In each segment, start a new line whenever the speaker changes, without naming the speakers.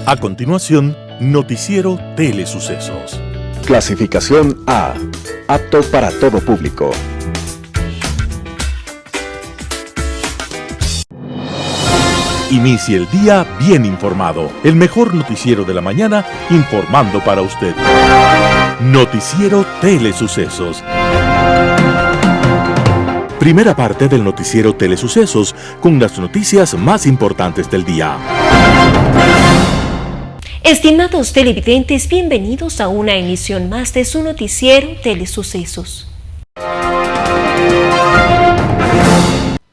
A continuación, Noticiero Telesucesos.
Clasificación A. Apto para todo público.
Inicie el día bien informado. El mejor noticiero de la mañana informando para usted. Noticiero Telesucesos. Primera parte del noticiero Telesucesos con las noticias más importantes del día.
Estimados televidentes, bienvenidos a una emisión más de su noticiero Telesucesos.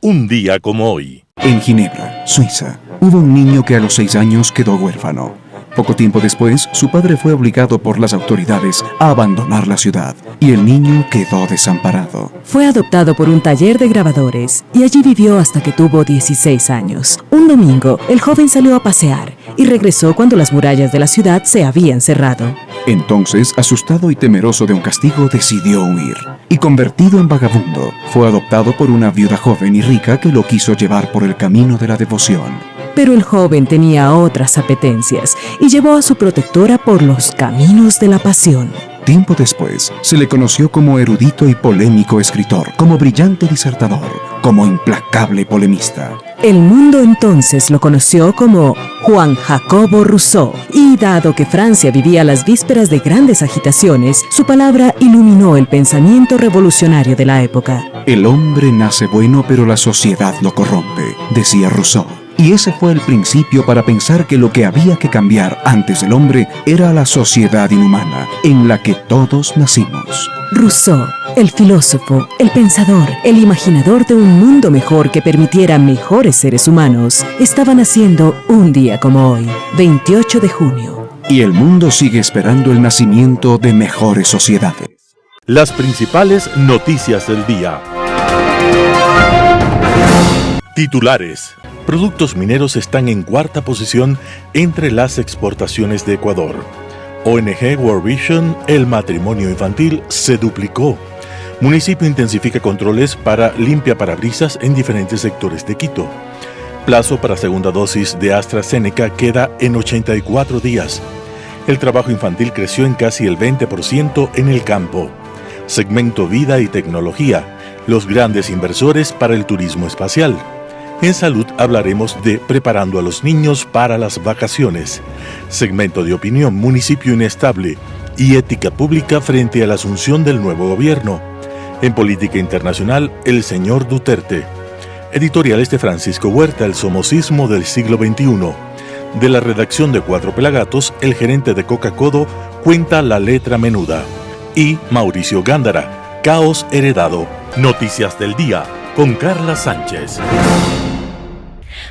Un día como hoy.
En Ginebra, Suiza, hubo un niño que a los 6 años quedó huérfano. Poco tiempo después, su padre fue obligado por las autoridades a abandonar la ciudad y el niño quedó desamparado.
Fue adoptado por un taller de grabadores y allí vivió hasta que tuvo 16 años. Un domingo, el joven salió a pasear y regresó cuando las murallas de la ciudad se habían cerrado.
Entonces, asustado y temeroso de un castigo, decidió huir. Y convertido en vagabundo, fue adoptado por una viuda joven y rica que lo quiso llevar por el camino de la devoción.
Pero el joven tenía otras apetencias y llevó a su protectora por los caminos de la pasión.
Tiempo después, se le conoció como erudito y polémico escritor, como brillante disertador, como implacable polemista.
El mundo entonces lo conoció como Juan Jacobo Rousseau, y dado que Francia vivía las vísperas de grandes agitaciones, su palabra iluminó el pensamiento revolucionario de la época.
El hombre nace bueno, pero la sociedad lo corrompe, decía Rousseau. Y ese fue el principio para pensar que lo que había que cambiar antes del hombre era la sociedad inhumana, en la que todos nacimos.
Rousseau, el filósofo, el pensador, el imaginador de un mundo mejor que permitiera mejores seres humanos, estaba naciendo un día como hoy, 28 de junio.
Y el mundo sigue esperando el nacimiento de mejores sociedades.
Las principales noticias del día. Titulares. Productos mineros están en cuarta posición entre las exportaciones de Ecuador. ONG World Vision, el matrimonio infantil se duplicó. Municipio intensifica controles para limpia parabrisas en diferentes sectores de Quito. Plazo para segunda dosis de AstraZeneca queda en 84 días. El trabajo infantil creció en casi el 20% en el campo. Segmento Vida y Tecnología, los grandes inversores para el turismo espacial. En salud hablaremos de preparando a los niños para las vacaciones. Segmento de opinión, municipio inestable y ética pública frente a la asunción del nuevo gobierno. En política internacional, el señor Duterte. Editoriales de Francisco Huerta, el somocismo del siglo XXI. De la redacción de Cuatro Pelagatos, el gerente de Coca-Codo cuenta la letra menuda. Y Mauricio Gándara, caos heredado. Noticias del día con Carla Sánchez.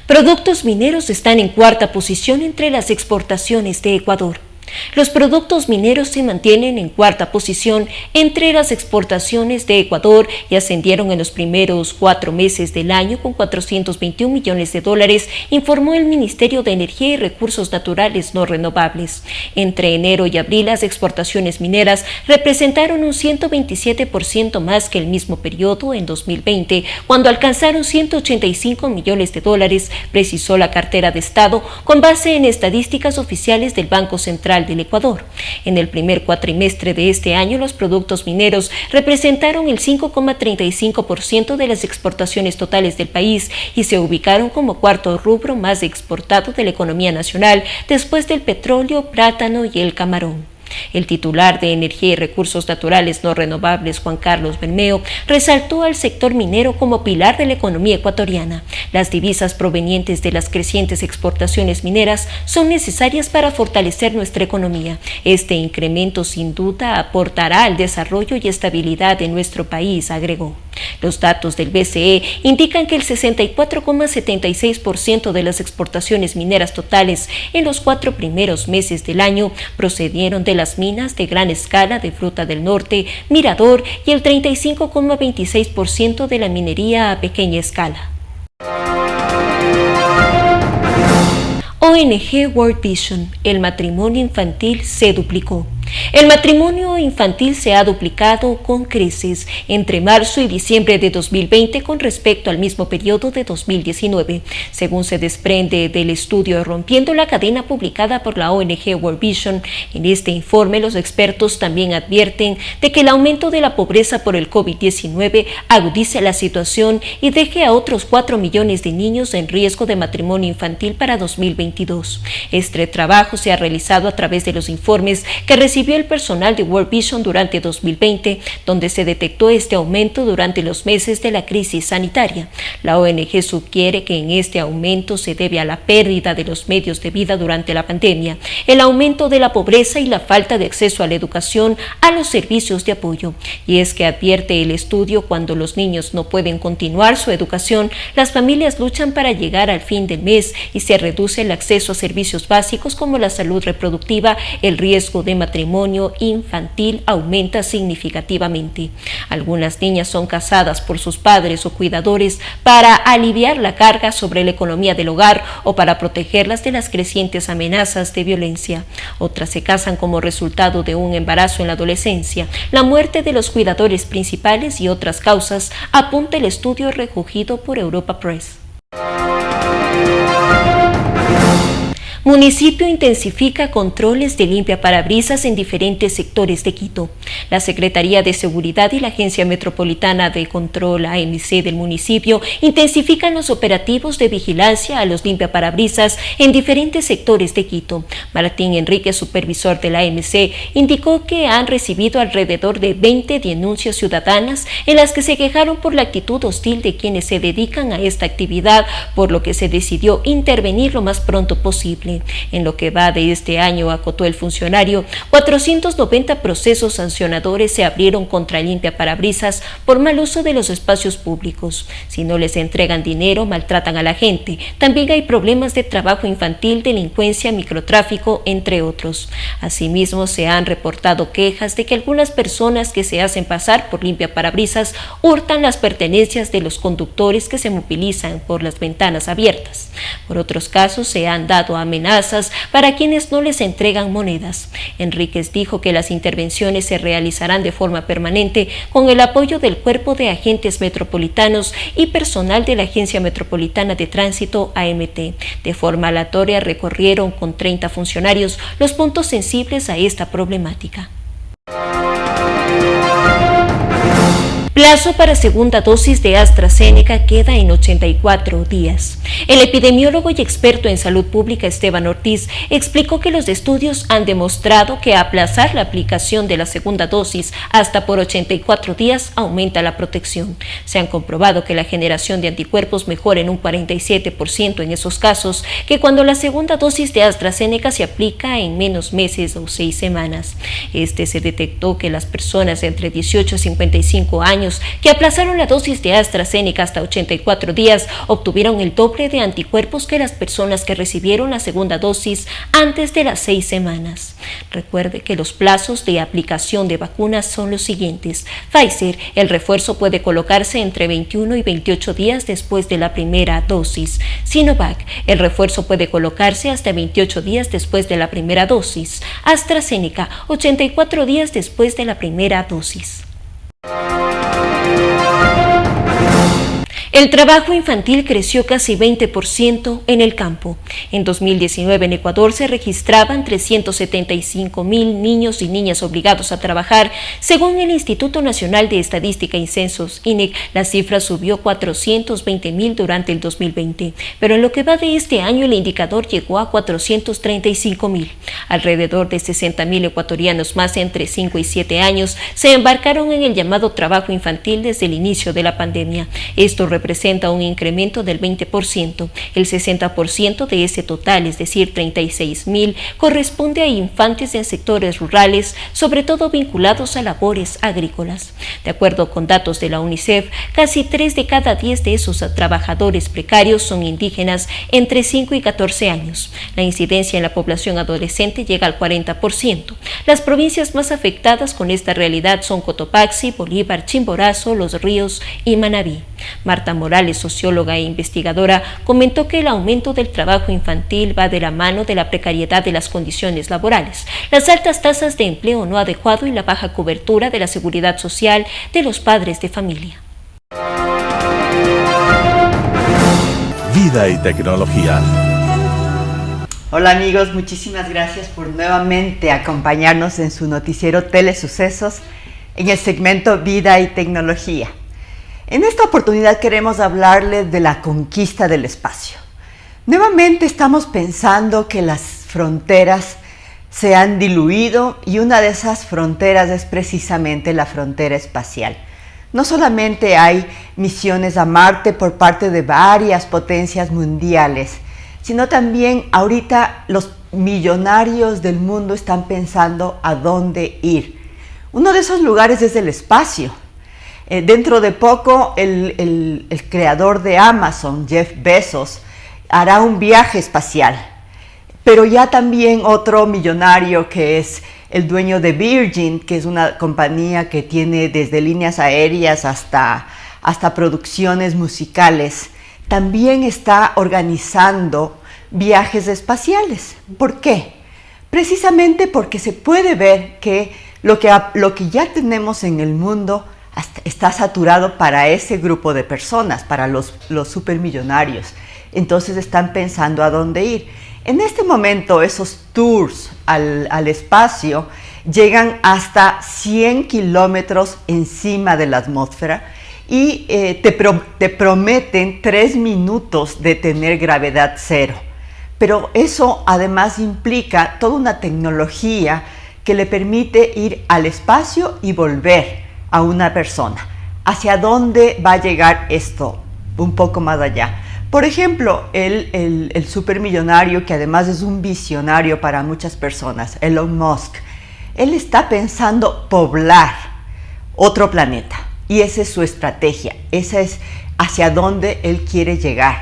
Productos mineros están en cuarta posición entre las exportaciones de Ecuador. Los productos mineros se mantienen en cuarta posición entre las exportaciones de Ecuador y ascendieron en los primeros 4 meses del año con $421 millones, informó el Ministerio de Energía y Recursos Naturales No Renovables. Entre enero y abril, las exportaciones mineras representaron un 127% más que el mismo periodo en 2020, cuando alcanzaron $185 millones, precisó la cartera de Estado con base en estadísticas oficiales del Banco Central del Ecuador. En el primer cuatrimestre de este año, los productos mineros representaron el 5,35% de las exportaciones totales del país y se ubicaron como cuarto rubro más exportado de la economía nacional después del petróleo, plátano y el camarón. El titular de Energía y Recursos Naturales No Renovables, Juan Carlos Bermeo, resaltó al sector minero como pilar de la economía ecuatoriana. Las divisas provenientes de las crecientes exportaciones mineras son necesarias para fortalecer nuestra economía. Este incremento sin duda aportará al desarrollo y estabilidad de nuestro país, agregó. Los datos del BCE indican que el 64,76% de las exportaciones mineras totales en los 4 primeros meses del año procedieron de las minas de gran escala de Fruta del Norte, Mirador y el 35,26% de la minería a pequeña escala. ONG World Vision, el matrimonio infantil se duplicó. El matrimonio infantil se ha duplicado con creces entre marzo y diciembre de 2020 con respecto al mismo periodo de 2019, según se desprende del estudio Rompiendo la Cadena publicada por la ONG World Vision. En este informe, los expertos también advierten de que el aumento de la pobreza por el COVID-19 agudiza la situación y deje a otros 4 millones de niños en riesgo de matrimonio infantil para 2022. Este trabajo se ha realizado a través de los informes que recibió el personal de World Vision durante 2020, donde se detectó este aumento durante los meses de la crisis sanitaria. La ONG sugiere que en este aumento se debe a la pérdida de los medios de vida durante la pandemia, el aumento de la pobreza y la falta de acceso a la educación, a los servicios de apoyo. Y es que advierte el estudio, cuando los niños no pueden continuar su educación, las familias luchan para llegar al fin del mes y se reduce el acceso a servicios básicos como la salud reproductiva. El riesgo de matrimonio infantil aumenta significativamente. Algunas niñas son casadas por sus padres o cuidadores para aliviar la carga sobre la economía del hogar o para protegerlas de las crecientes amenazas de violencia. Otras se casan como resultado de un embarazo en la adolescencia, la muerte de los cuidadores principales y otras causas, apunta el estudio recogido por Europa Press. Municipio intensifica controles de limpiaparabrisas en diferentes sectores de Quito. La Secretaría de Seguridad y la Agencia Metropolitana de Control AMC del municipio intensifican los operativos de vigilancia a los limpiaparabrisas en diferentes sectores de Quito. Martín Enrique, supervisor de la AMC, indicó que han recibido alrededor de 20 denuncias ciudadanas en las que se quejaron por la actitud hostil de quienes se dedican a esta actividad, por lo que se decidió intervenir lo más pronto posible. En lo que va de este año, acotó el funcionario, 490 procesos sancionadores se abrieron contra limpiaparabrisas por mal uso de los espacios públicos. Si no les entregan dinero, maltratan a la gente. También hay problemas de trabajo infantil, delincuencia, microtráfico, entre otros. Asimismo, se han reportado quejas de que algunas personas que se hacen pasar por limpiaparabrisas hurtan las pertenencias de los conductores que se movilizan por las ventanas abiertas. Por otros casos, se han dado amenazas para quienes no les entregan monedas. Enríquez dijo que las intervenciones se realizarán de forma permanente con el apoyo del Cuerpo de Agentes Metropolitanos y personal de la Agencia Metropolitana de Tránsito, AMT. De forma aleatoria recorrieron con 30 funcionarios los puntos sensibles a esta problemática. Plazo para segunda dosis de AstraZeneca queda en 84 días. El epidemiólogo y experto en salud pública Esteban Ortiz explicó que los estudios han demostrado que aplazar la aplicación de la segunda dosis hasta por 84 días aumenta la protección. Se han comprobado que la generación de anticuerpos mejora en un 47% en esos casos que cuando la segunda dosis de AstraZeneca se aplica en menos meses o 6 semanas. Se detectó que las personas de entre 18 y 55 años que aplazaron la dosis de AstraZeneca hasta 84 días obtuvieron el doble de anticuerpos que las personas que recibieron la segunda dosis antes de las 6 semanas. Recuerde que los plazos de aplicación de vacunas son los siguientes. Pfizer, el refuerzo puede colocarse entre 21 y 28 días después de la primera dosis. Sinovac, el refuerzo puede colocarse hasta 28 días después de la primera dosis. AstraZeneca, 84 días después de la primera dosis. El trabajo infantil creció casi 20% en el campo. En 2019 en Ecuador se registraban 375,000 niños y niñas obligados a trabajar. Según el Instituto Nacional de Estadística y Censos, INEC, la cifra subió 420,000 durante el 2020, pero en lo que va de este año el indicador llegó a 435,000. Alrededor de 60,000 ecuatorianos más entre 5 y 7 años se embarcaron en el llamado trabajo infantil desde el inicio de la pandemia. Esto representa un incremento del 20%. El 60% de ese total, es decir, 36,000, corresponde a infantes en sectores rurales, sobre todo vinculados a labores agrícolas. De acuerdo con datos de la UNICEF, casi 3 de cada 10 de esos trabajadores precarios son indígenas entre 5 y 14 años. La incidencia en la población adolescente llega al 40%. Las provincias más afectadas con esta realidad son Cotopaxi, Bolívar, Chimborazo, Los Ríos y Manabí. Marta Marta Morales, socióloga e investigadora, comentó que el aumento del trabajo infantil va de la mano de la precariedad de las condiciones laborales, las altas tasas de empleo no adecuado y la baja cobertura de la seguridad social de los padres de familia.
Vida y tecnología.
Hola amigos, muchísimas gracias por nuevamente acompañarnos en su noticiero Telesucesos en el segmento Vida y Tecnología. En esta oportunidad queremos hablarles de la conquista del espacio. Nuevamente estamos pensando que las fronteras se han diluido y una de esas fronteras es precisamente la frontera espacial. No solamente hay misiones a Marte por parte de varias potencias mundiales, sino también ahorita los millonarios del mundo están pensando a dónde ir. Uno de esos lugares es el espacio. Dentro de poco el creador de Amazon, Jeff Bezos, hará un viaje espacial. Pero ya también otro millonario que es el dueño de Virgin, que es una compañía que tiene desde líneas aéreas hasta producciones musicales, también está organizando viajes espaciales. ¿Por qué? Precisamente porque se puede ver que lo que ya tenemos en el mundo está saturado para ese grupo de personas, para los supermillonarios. Entonces están pensando a dónde ir. En este momento esos tours al espacio llegan hasta 100 kilómetros encima de la atmósfera y te prometen 3 minutos de tener gravedad cero. Pero eso además implica toda una tecnología que le permite ir al espacio y volver a una persona. ¿Hacia dónde va a llegar esto? Un poco más allá. Por ejemplo, el supermillonario, que además es un visionario para muchas personas, Elon Musk, él está pensando poblar otro planeta. Y esa es su estrategia, esa es hacia dónde él quiere llegar.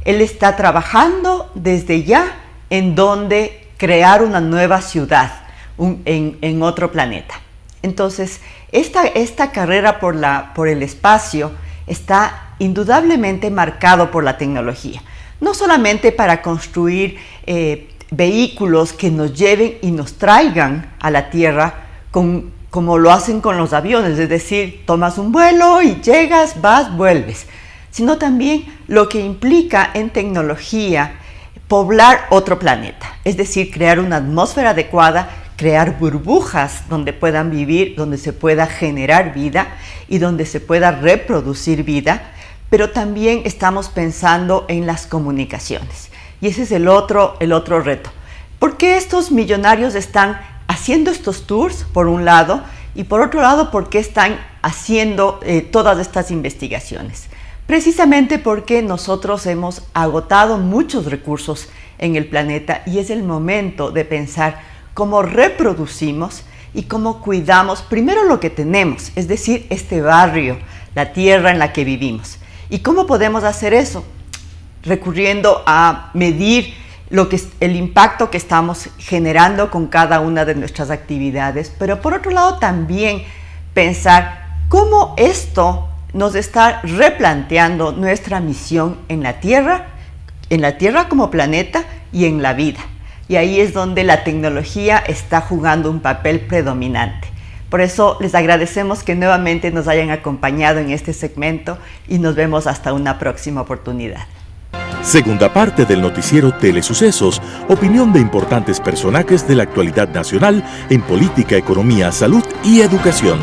Él está trabajando desde ya en donde crear una nueva ciudad en otro planeta. Entonces, esta carrera por el espacio está indudablemente marcado por la tecnología. No solamente para construir vehículos que nos lleven y nos traigan a la Tierra como lo hacen con los aviones, es decir, tomas un vuelo y llegas, vas, vuelves, sino también lo que implica en tecnología poblar otro planeta, es decir, crear una atmósfera adecuada, crear burbujas donde puedan vivir, donde se pueda generar vida y donde se pueda reproducir vida, pero también estamos pensando en las comunicaciones. Y ese es el otro reto. ¿Por qué estos millonarios están haciendo estos tours, por un lado, y por otro lado, por qué están haciendo todas estas investigaciones? Precisamente porque nosotros hemos agotado muchos recursos en el planeta y es el momento de pensar cómo reproducimos y cómo cuidamos primero lo que tenemos, es decir, este barrio, la tierra en la que vivimos. ¿Y cómo podemos hacer eso? Recurriendo a medir el impacto que estamos generando con cada una de nuestras actividades, pero por otro lado también pensar cómo esto nos está replanteando nuestra misión en la Tierra como planeta y en la vida. Y ahí es donde la tecnología está jugando un papel predominante. Por eso les agradecemos que nuevamente nos hayan acompañado en este segmento y nos vemos hasta una próxima oportunidad.
Segunda parte del noticiero Telesucesos, opinión de importantes personajes de la actualidad nacional en política, economía, salud y educación.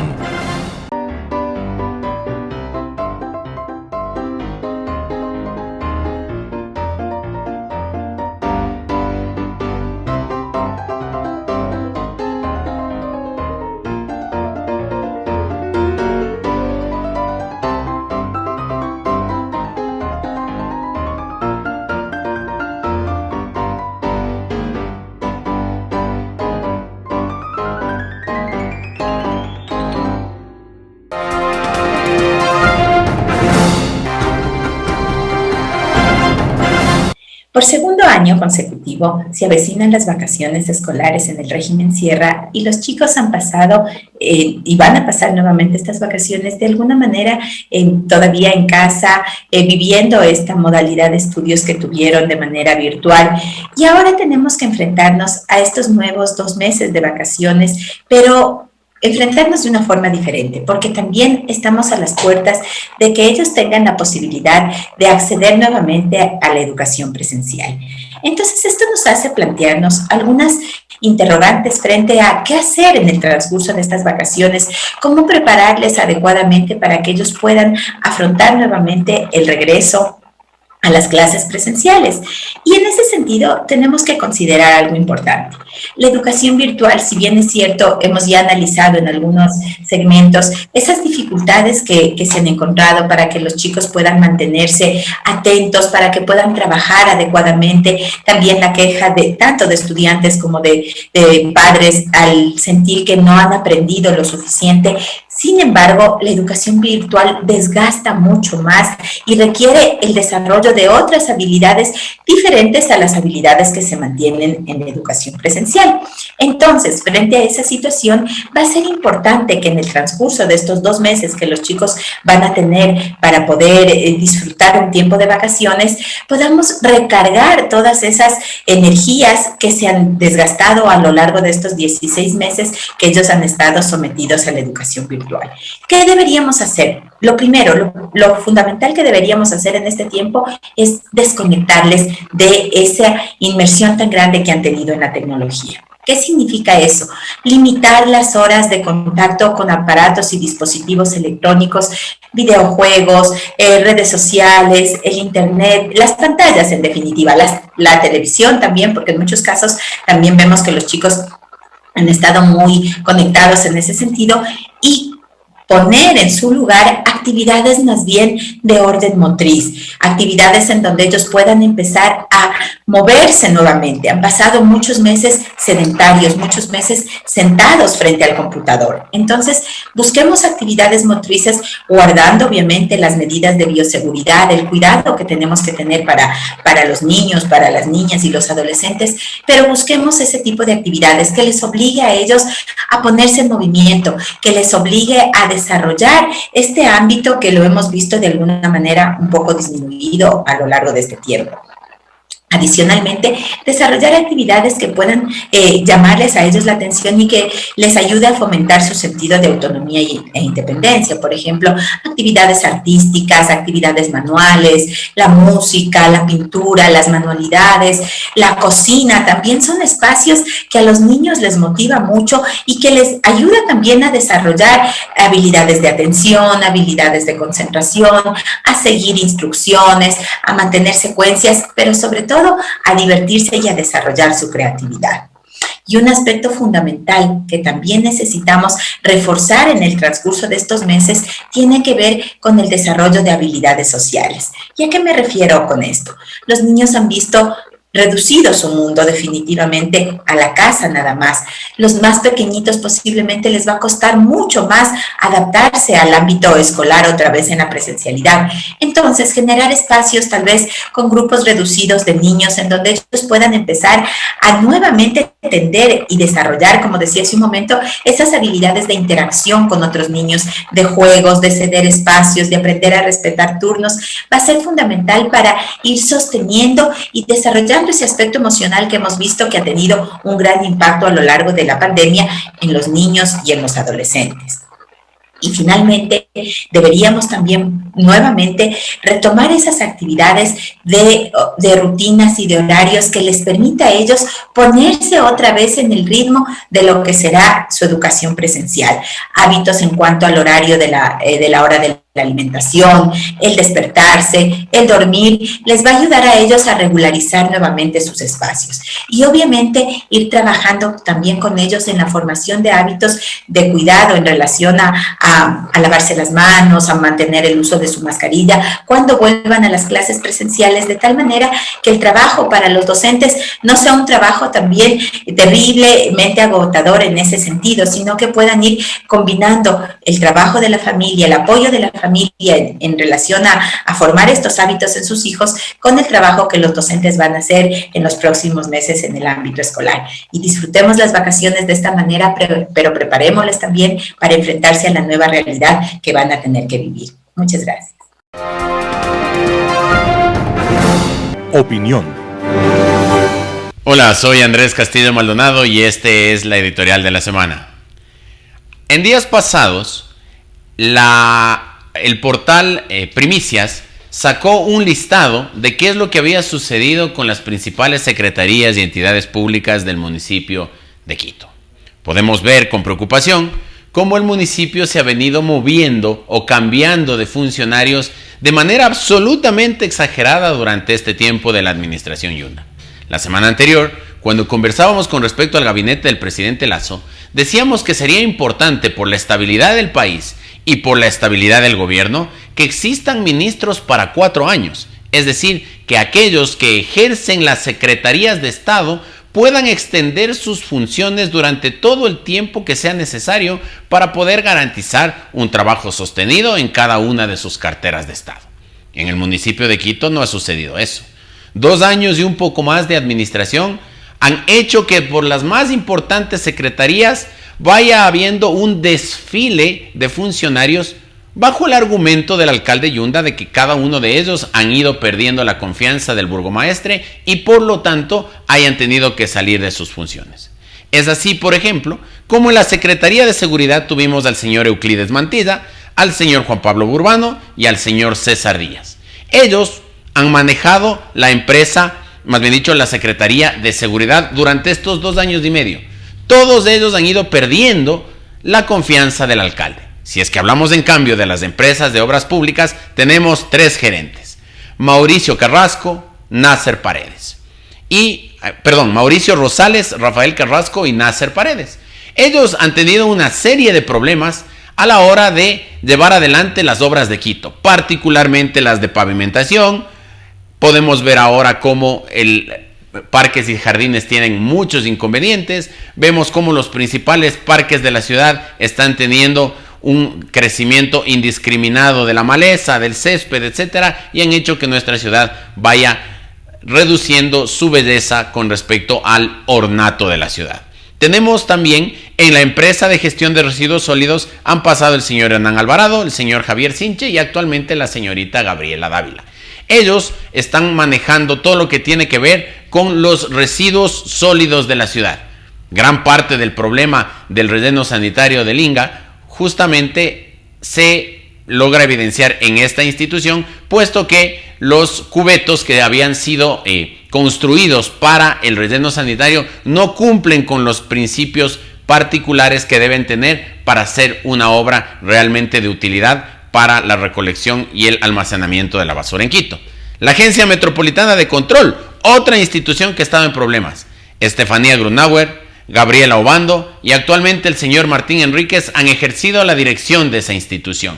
Por segundo año consecutivo se avecinan las vacaciones escolares en el régimen Sierra y los chicos han pasado y van a pasar nuevamente estas vacaciones de alguna manera todavía en casa, viviendo esta modalidad de estudios que tuvieron de manera virtual. Y ahora tenemos que enfrentarnos a estos nuevos 2 meses de vacaciones, pero enfrentarnos de una forma diferente, porque también estamos a las puertas de que ellos tengan la posibilidad de acceder nuevamente a la educación presencial. Entonces, esto nos hace plantearnos algunas interrogantes frente a qué hacer en el transcurso de estas vacaciones, cómo prepararles adecuadamente para que ellos puedan afrontar nuevamente el regreso a las clases presenciales. Y en ese sentido tenemos que considerar algo importante. La educación virtual, si bien es cierto, hemos ya analizado en algunos segmentos esas dificultades que se han encontrado para que los chicos puedan mantenerse atentos, para que puedan trabajar adecuadamente. También la queja de tanto de estudiantes como de padres al sentir que no han aprendido lo suficiente. Sin embargo, la educación virtual desgasta mucho más y requiere el desarrollo de otras habilidades diferentes a las habilidades que se mantienen en la educación presencial. Entonces, frente a esa situación, va a ser importante que en el transcurso de estos 2 meses que los chicos van a tener para poder disfrutar un tiempo de vacaciones, podamos recargar todas esas energías que se han desgastado a lo largo de estos 16 meses que ellos han estado sometidos a la educación virtual. ¿Qué deberíamos hacer? Lo primero, lo fundamental que deberíamos hacer en este tiempo es desconectarles de esa inmersión tan grande que han tenido en la tecnología. ¿Qué significa eso? Limitar las horas de contacto con aparatos y dispositivos electrónicos, videojuegos, redes sociales, el internet, las pantallas en definitiva, la televisión también, porque en muchos casos también vemos que los chicos han estado muy conectados en ese sentido, y poner en su lugar actividades más bien de orden motriz, actividades en donde ellos puedan empezar a moverse nuevamente. Han pasado muchos meses sedentarios, muchos meses sentados frente al computador. Entonces, busquemos actividades motrices guardando obviamente las medidas de bioseguridad, el cuidado que tenemos que tener para los niños, para las niñas y los adolescentes, pero busquemos ese tipo de actividades que les obligue a ellos a ponerse en movimiento, que les obligue a desarrollar este ámbito que lo hemos visto de alguna manera un poco disminuido a lo largo de este tiempo. Adicionalmente, desarrollar actividades que puedan llamarles a ellos la atención y que les ayude a fomentar su sentido de autonomía e independencia. Por ejemplo, actividades artísticas, actividades manuales, la música, la pintura, las manualidades, la cocina, también son espacios que a los niños les motiva mucho y que les ayuda también a desarrollar habilidades de atención, habilidades de concentración, a seguir instrucciones, a mantener secuencias, pero sobre todo a divertirse y a desarrollar su creatividad. Y un aspecto fundamental que también necesitamos reforzar en el transcurso de estos meses tiene que ver con el desarrollo de habilidades sociales. ¿Y a qué me refiero con esto? Los niños han visto reducido su mundo definitivamente a la casa nada más. Los más pequeñitos posiblemente les va a costar mucho más adaptarse al ámbito escolar otra vez en la presencialidad. Entonces, generar espacios tal vez con grupos reducidos de niños en donde ellos puedan empezar a nuevamente entender y desarrollar, como decía hace un momento, esas habilidades de interacción con otros niños, de juegos, de ceder espacios, de aprender a respetar turnos, va a ser fundamental para ir sosteniendo y desarrollando ese aspecto emocional que hemos visto que ha tenido un gran impacto a lo largo de la pandemia en los niños y en los adolescentes. Y finalmente, deberíamos también nuevamente retomar esas actividades de rutinas y de horarios que les permita a ellos ponerse otra vez en el ritmo de lo que será su educación presencial. Hábitos en cuanto al horario de la hora de la alimentación, el despertarse, el dormir, les va a ayudar a ellos a regularizar nuevamente sus espacios. Y obviamente ir trabajando también con ellos en la formación de hábitos de cuidado en relación a lavarse las manos, a mantener el uso de su mascarilla cuando vuelvan a las clases presenciales, de tal manera que el trabajo para los docentes no sea un trabajo también terriblemente agotador en ese sentido, sino que puedan ir combinando el trabajo de la familia, el apoyo de la familia en relación a formar estos hábitos en sus hijos con el trabajo que los docentes van a hacer en los próximos meses en el ámbito escolar. Y disfrutemos las vacaciones de esta manera, pero preparémosles también para enfrentarse a la nueva realidad que van a tener que vivir. Muchas gracias.
Opinión.
Hola, soy Andrés Castillo Maldonado y este es la editorial de la semana. En días pasados, el portal Primicias sacó un listado de qué es lo que había sucedido con las principales secretarías y entidades públicas del municipio de Quito. Podemos ver con preocupación cómo el municipio se ha venido moviendo o cambiando de funcionarios de manera absolutamente exagerada durante este tiempo de la administración Yunda. La semana anterior, cuando conversábamos con respecto al gabinete del presidente Lasso, decíamos que sería importante por la estabilidad del país y por la estabilidad del gobierno que existan ministros para 4 años, es decir, que aquellos que ejercen las secretarías de Estado puedan extender sus funciones durante todo el tiempo que sea necesario para poder garantizar un trabajo sostenido en cada una de sus carteras de Estado. En el municipio de Quito no ha sucedido eso. 2 años y un poco más de administración han hecho que por las más importantes secretarías vaya habiendo un desfile de funcionarios bajo el argumento del alcalde Yunda de que cada uno de ellos han ido perdiendo la confianza del burgomaestre y por lo tanto hayan tenido que salir de sus funciones. Es así, por ejemplo, como en la Secretaría de Seguridad tuvimos al señor Euclides Mantilla, al señor Juan Pablo Burbano y al señor César Díaz. Ellos han manejado la empresa, más bien dicho, la Secretaría de Seguridad durante estos 2 años y medio. Todos ellos han ido perdiendo la confianza del alcalde. Si es que hablamos en cambio de las empresas de obras públicas, tenemos 3 gerentes. Mauricio Carrasco, Nasser Paredes. Mauricio Rosales, Rafael Carrasco y Nasser Paredes. Ellos han tenido una serie de problemas a la hora de llevar adelante las obras de Quito, particularmente las de pavimentación. Podemos ver ahora cómo parques y jardines tienen muchos inconvenientes. Vemos cómo los principales parques de la ciudad están teniendo un crecimiento indiscriminado de la maleza, del césped, etcétera, y han hecho que nuestra ciudad vaya reduciendo su belleza con respecto al ornato de la ciudad. Tenemos también en la empresa de gestión de residuos sólidos han pasado el señor Hernán Alvarado, el señor Javier Sinche y actualmente la señorita Gabriela Dávila. Ellos están manejando todo lo que tiene que ver con los residuos sólidos de la ciudad. Gran parte del problema del relleno sanitario del Inga justamente se logra evidenciar en esta institución, puesto que los cubetos que habían sido construidos para el relleno sanitario no cumplen con los principios particulares que deben tener para hacer una obra realmente de utilidad para la recolección y el almacenamiento de la basura en Quito. La Agencia Metropolitana de Control, otra institución que estaba en problemas. Estefanía Grunauer, Gabriela Obando y actualmente el señor Martín Enríquez han ejercido la dirección de esa institución.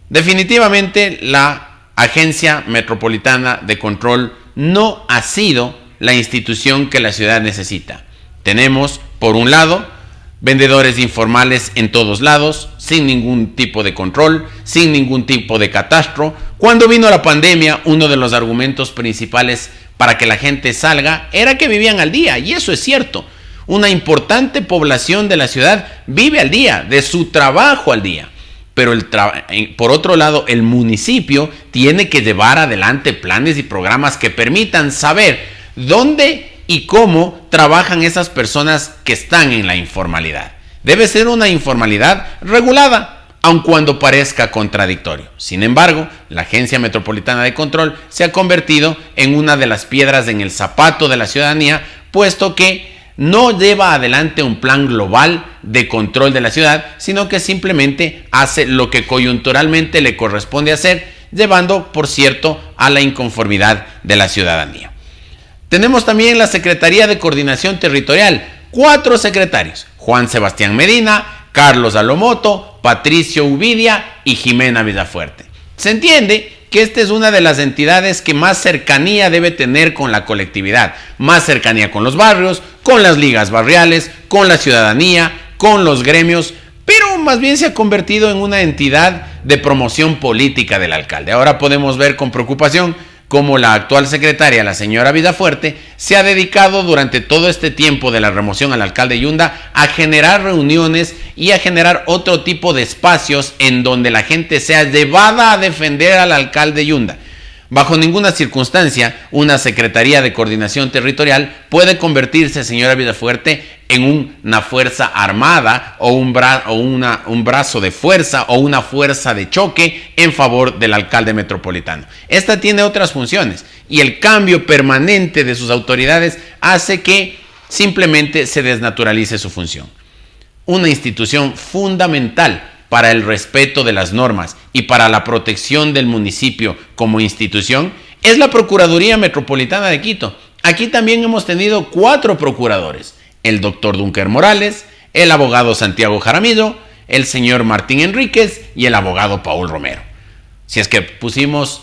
Definitivamente la Agencia Metropolitana de Control no ha sido la institución que la ciudad necesita. Tenemos, por un lado, vendedores informales en todos lados, sin ningún tipo de control, sin ningún tipo de catastro. Cuando vino la pandemia, uno de los argumentos principales para que la gente salga era que vivían al día, y eso es cierto. Una importante población de la ciudad vive al día, de su trabajo al día. Pero por otro lado, el municipio tiene que llevar adelante planes y programas que permitan saber dónde y cómo trabajan esas personas que están en la informalidad. Debe ser una informalidad regulada, aun cuando parezca contradictorio. Sin embargo, la Agencia Metropolitana de Control se ha convertido en una de las piedras en el zapato de la ciudadanía, puesto que no lleva adelante un plan global de control de la ciudad, sino que simplemente hace lo que coyunturalmente le corresponde hacer, llevando, por cierto, a la inconformidad de la ciudadanía. Tenemos también la Secretaría de Coordinación Territorial, 4 secretarios: Juan Sebastián Medina, Carlos Alomoto, Patricio Uvidia y Jimena Villafuerte. Se entiende que esta es una de las entidades que más cercanía debe tener con la colectividad, más cercanía con los barrios, con las ligas barriales, con la ciudadanía, con los gremios, pero más bien se ha convertido en una entidad de promoción política del alcalde. Ahora podemos ver con preocupación cómo la actual secretaria, la señora Vidafuerte, se ha dedicado durante todo este tiempo de la remoción al alcalde Yunda a generar reuniones y a generar otro tipo de espacios en donde la gente sea llevada a defender al alcalde Yunda. Bajo ninguna circunstancia, una Secretaría de Coordinación Territorial puede convertirse, señora Vidafuerte, en una fuerza armada o un brazo de fuerza o una fuerza de choque en favor del alcalde metropolitano. Esta tiene otras funciones y el cambio permanente de sus autoridades hace que simplemente se desnaturalice su función. Una institución fundamental para el respeto de las normas y para la protección del municipio como institución es la Procuraduría Metropolitana de Quito. Aquí también hemos tenido 4 procuradores: el doctor Dunker Morales, el abogado Santiago Jaramillo, el señor Martín Enríquez y el abogado Paul Romero. Si es que pusimos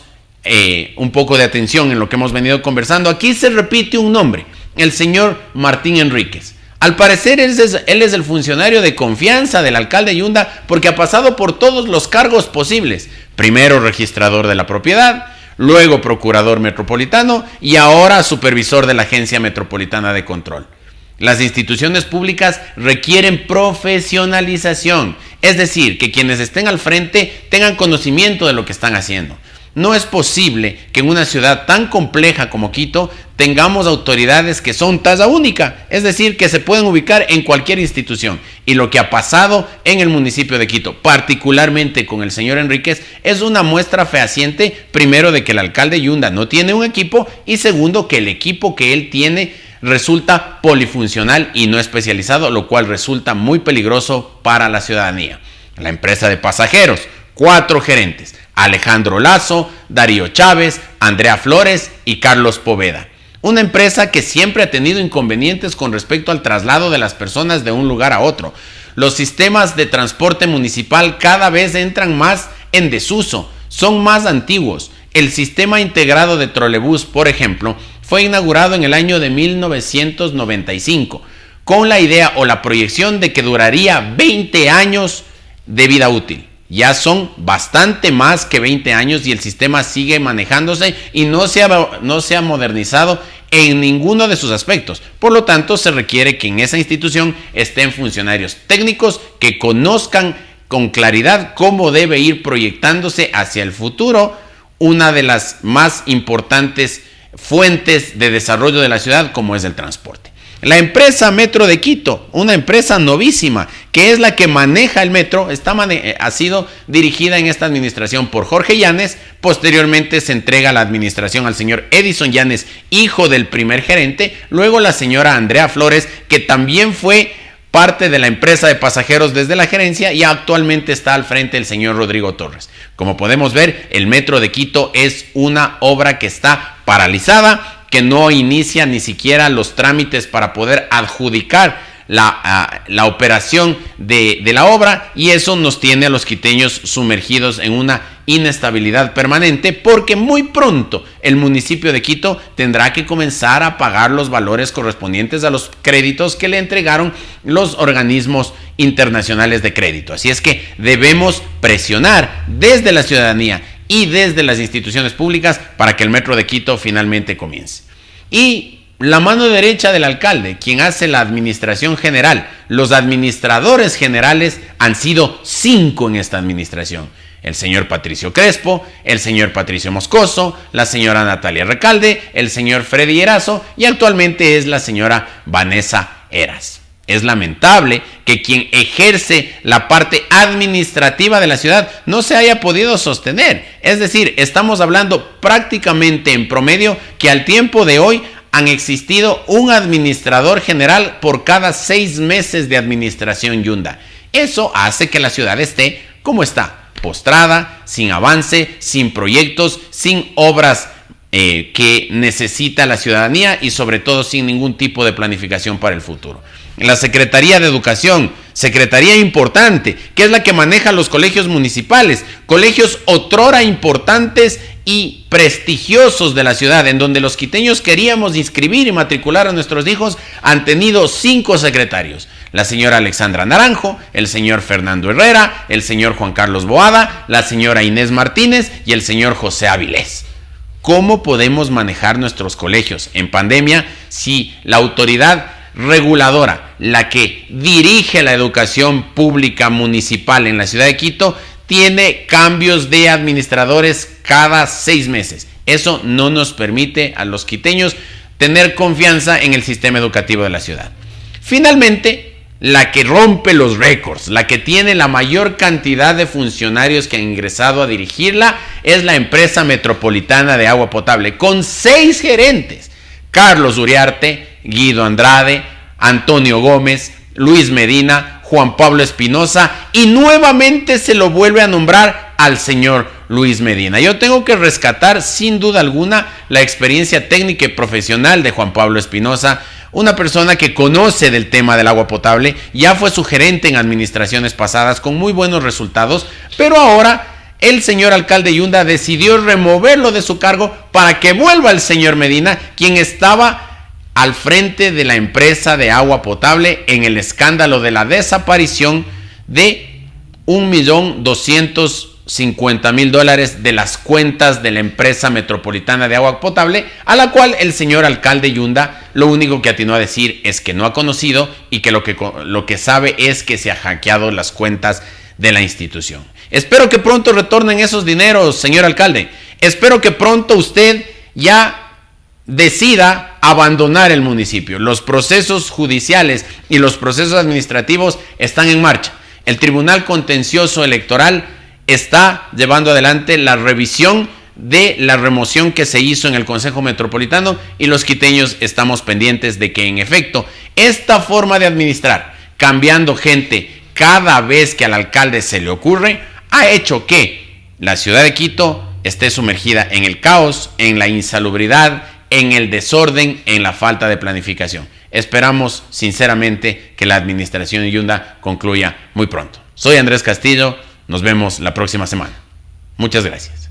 un poco de atención en lo que hemos venido conversando, aquí se repite un nombre: el señor Martín Enríquez. Al parecer él es el funcionario de confianza del alcalde Yunda porque ha pasado por todos los cargos posibles. Primero registrador de la propiedad, luego procurador metropolitano y ahora supervisor de la Agencia Metropolitana de Control. Las instituciones públicas requieren profesionalización, es decir, que quienes estén al frente tengan conocimiento de lo que están haciendo. No es posible que en una ciudad tan compleja como Quito tengamos autoridades que son talla única, es decir, que se pueden ubicar en cualquier institución. Y lo que ha pasado en el municipio de Quito, particularmente con el señor Enríquez, es una muestra fehaciente, primero, de que el alcalde Yunda no tiene un equipo y segundo, que el equipo que él tiene resulta polifuncional y no especializado, lo cual resulta muy peligroso para la ciudadanía. La empresa de pasajeros, 4 gerentes: Alejandro Lazo, Darío Chávez, Andrea Flores y Carlos Poveda. Una empresa que siempre ha tenido inconvenientes con respecto al traslado de las personas de un lugar a otro. Los sistemas de transporte municipal cada vez entran más en desuso, son más antiguos. El sistema integrado de trolebús, por ejemplo, fue inaugurado en el año de 1995, con la idea o la proyección de que duraría 20 años de vida útil. Ya son bastante más que 20 años y el sistema sigue manejándose y no se ha modernizado en ninguno de sus aspectos. Por lo tanto, se requiere que en esa institución estén funcionarios técnicos que conozcan con claridad cómo debe ir proyectándose hacia el futuro una de las más importantes fuentes de desarrollo de la ciudad, como es el transporte. La empresa Metro de Quito, una empresa novísima, que es la que maneja el metro, ha sido dirigida en esta administración por Jorge Llanes. Posteriormente se entrega la administración al señor Edison Llanes, hijo del primer gerente. Luego la señora Andrea Flores, que también fue parte de la empresa de pasajeros desde la gerencia, y actualmente está al frente el señor Rodrigo Torres. Como podemos ver, el Metro de Quito es una obra que está paralizada, que no inicia ni siquiera los trámites para poder adjudicar la operación de la obra, y eso nos tiene a los quiteños sumergidos en una inestabilidad permanente, porque muy pronto el municipio de Quito tendrá que comenzar a pagar los valores correspondientes a los créditos que le entregaron los organismos internacionales de crédito. Así es que debemos presionar desde la ciudadanía y desde las instituciones públicas para que el Metro de Quito finalmente comience. Y la mano derecha del alcalde, quien hace la administración general, los administradores generales han sido 5 en esta administración: el señor Patricio Crespo, el señor Patricio Moscoso, la señora Natalia Recalde, el señor Freddy Erazo y actualmente es la señora Vanessa Eras. Es lamentable que quien ejerce la parte administrativa de la ciudad no se haya podido sostener. Es decir, estamos hablando prácticamente en promedio que al tiempo de hoy han existido un administrador general por cada 6 meses de administración Yunda. Eso hace que la ciudad esté como está, postrada, sin avance, sin proyectos, sin obras que necesita la ciudadanía y sobre todo sin ningún tipo de planificación para el futuro. La Secretaría de Educación, secretaría importante, que es la que maneja los colegios municipales, colegios otrora importantes y prestigiosos de la ciudad, en donde los quiteños queríamos inscribir y matricular a nuestros hijos, han tenido 5 secretarios. la señora Alexandra Naranjo, el señor Fernando Herrera, el señor Juan Carlos Boada, la señora Inés Martínez y el señor José Avilés. ¿Cómo podemos manejar nuestros colegios en pandemia si la autoridad reguladora, la que dirige la educación pública municipal en la ciudad de Quito, tiene cambios de administradores cada 6 meses? Eso no nos permite a los quiteños tener confianza en el sistema educativo de la ciudad. Finalmente, la que rompe los récords, la que tiene la mayor cantidad de funcionarios que han ingresado a dirigirla, es la empresa metropolitana de agua potable, con 6 gerentes: Carlos Uriarte, Guido Andrade, Antonio Gómez, Luis Medina, Juan Pablo Espinosa, y nuevamente se lo vuelve a nombrar al señor Luis Medina. Yo tengo que rescatar sin duda alguna la experiencia técnica y profesional de Juan Pablo Espinosa, una persona que conoce del tema del agua potable, ya fue su gerente en administraciones pasadas con muy buenos resultados, pero ahora el señor alcalde Yunda decidió removerlo de su cargo para que vuelva el señor Medina, quien estaba al frente de la empresa de agua potable en el escándalo de la desaparición de $1.250.000 de las cuentas de la empresa metropolitana de agua potable, a la cual el señor alcalde Yunda lo único que atinó a decir es que no ha conocido y que lo que sabe es que se ha hackeado las cuentas de la institución. Espero que pronto retornen esos dineros, señor alcalde. Espero que pronto usted ya decida abandonar el municipio. Los procesos judiciales y los procesos administrativos están en marcha. El Tribunal Contencioso Electoral está llevando adelante la revisión de la remoción que se hizo en el Consejo Metropolitano, y los quiteños estamos pendientes de que en efecto esta forma de administrar, cambiando gente cada vez que al alcalde se le ocurre, ha hecho que la ciudad de Quito esté sumergida en el caos, en la insalubridad, en el desorden, en la falta de planificación. Esperamos sinceramente que la administración Yunda concluya muy pronto. Soy Andrés Castillo, nos vemos la próxima semana. Muchas gracias.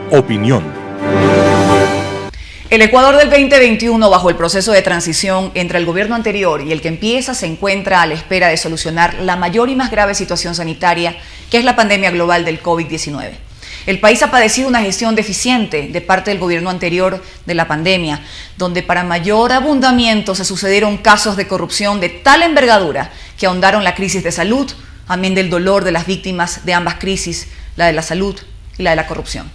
Opinión.
El Ecuador del 2021, bajo el proceso de transición entre el gobierno anterior y el que empieza, se encuentra a la espera de solucionar la mayor y más grave situación sanitaria, que es la pandemia global del COVID-19. El país ha padecido una gestión deficiente de parte del gobierno anterior de la pandemia, donde para mayor abundamiento se sucedieron casos de corrupción de tal envergadura que ahondaron la crisis de salud, amén del dolor de las víctimas de ambas crisis, la de la salud y la de la corrupción.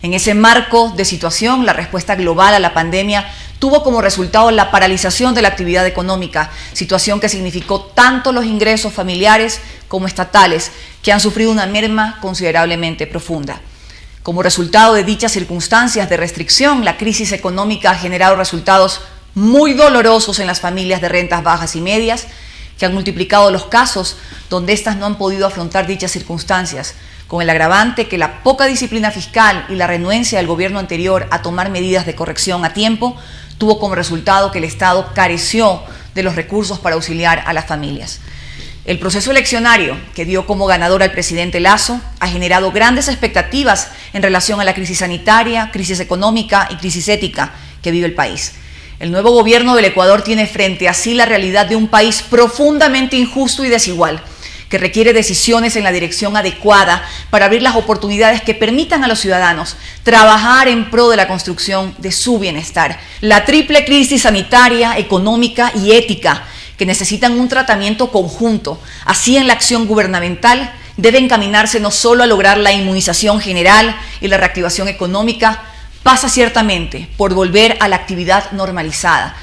En ese marco de situación, la respuesta global a la pandemia tuvo como resultado la paralización de la actividad económica, situación que significó tanto los ingresos familiares como estatales, que han sufrido una merma considerablemente profunda. Como resultado de dichas circunstancias de restricción, la crisis económica ha generado resultados muy dolorosos en las familias de rentas bajas y medias, que han multiplicado los casos donde éstas no han podido afrontar dichas circunstancias, con el agravante que la poca disciplina fiscal y la renuencia del gobierno anterior a tomar medidas de corrección a tiempo tuvo como resultado que el Estado careció de los recursos para auxiliar a las familias. El proceso eleccionario, que dio como ganador al presidente Lasso, ha generado grandes expectativas en relación a la crisis sanitaria, crisis económica y crisis ética que vive el país. El nuevo gobierno del Ecuador tiene frente a sí la realidad de un país profundamente injusto y desigual, que requiere decisiones en la dirección adecuada para abrir las oportunidades que permitan a los ciudadanos trabajar en pro de la construcción de su bienestar. La triple crisis sanitaria, económica y ética, que necesitan un tratamiento conjunto, así en la acción gubernamental, debe encaminarse no solo a lograr la inmunización general y la reactivación económica, pasa ciertamente por volver a la actividad normalizada,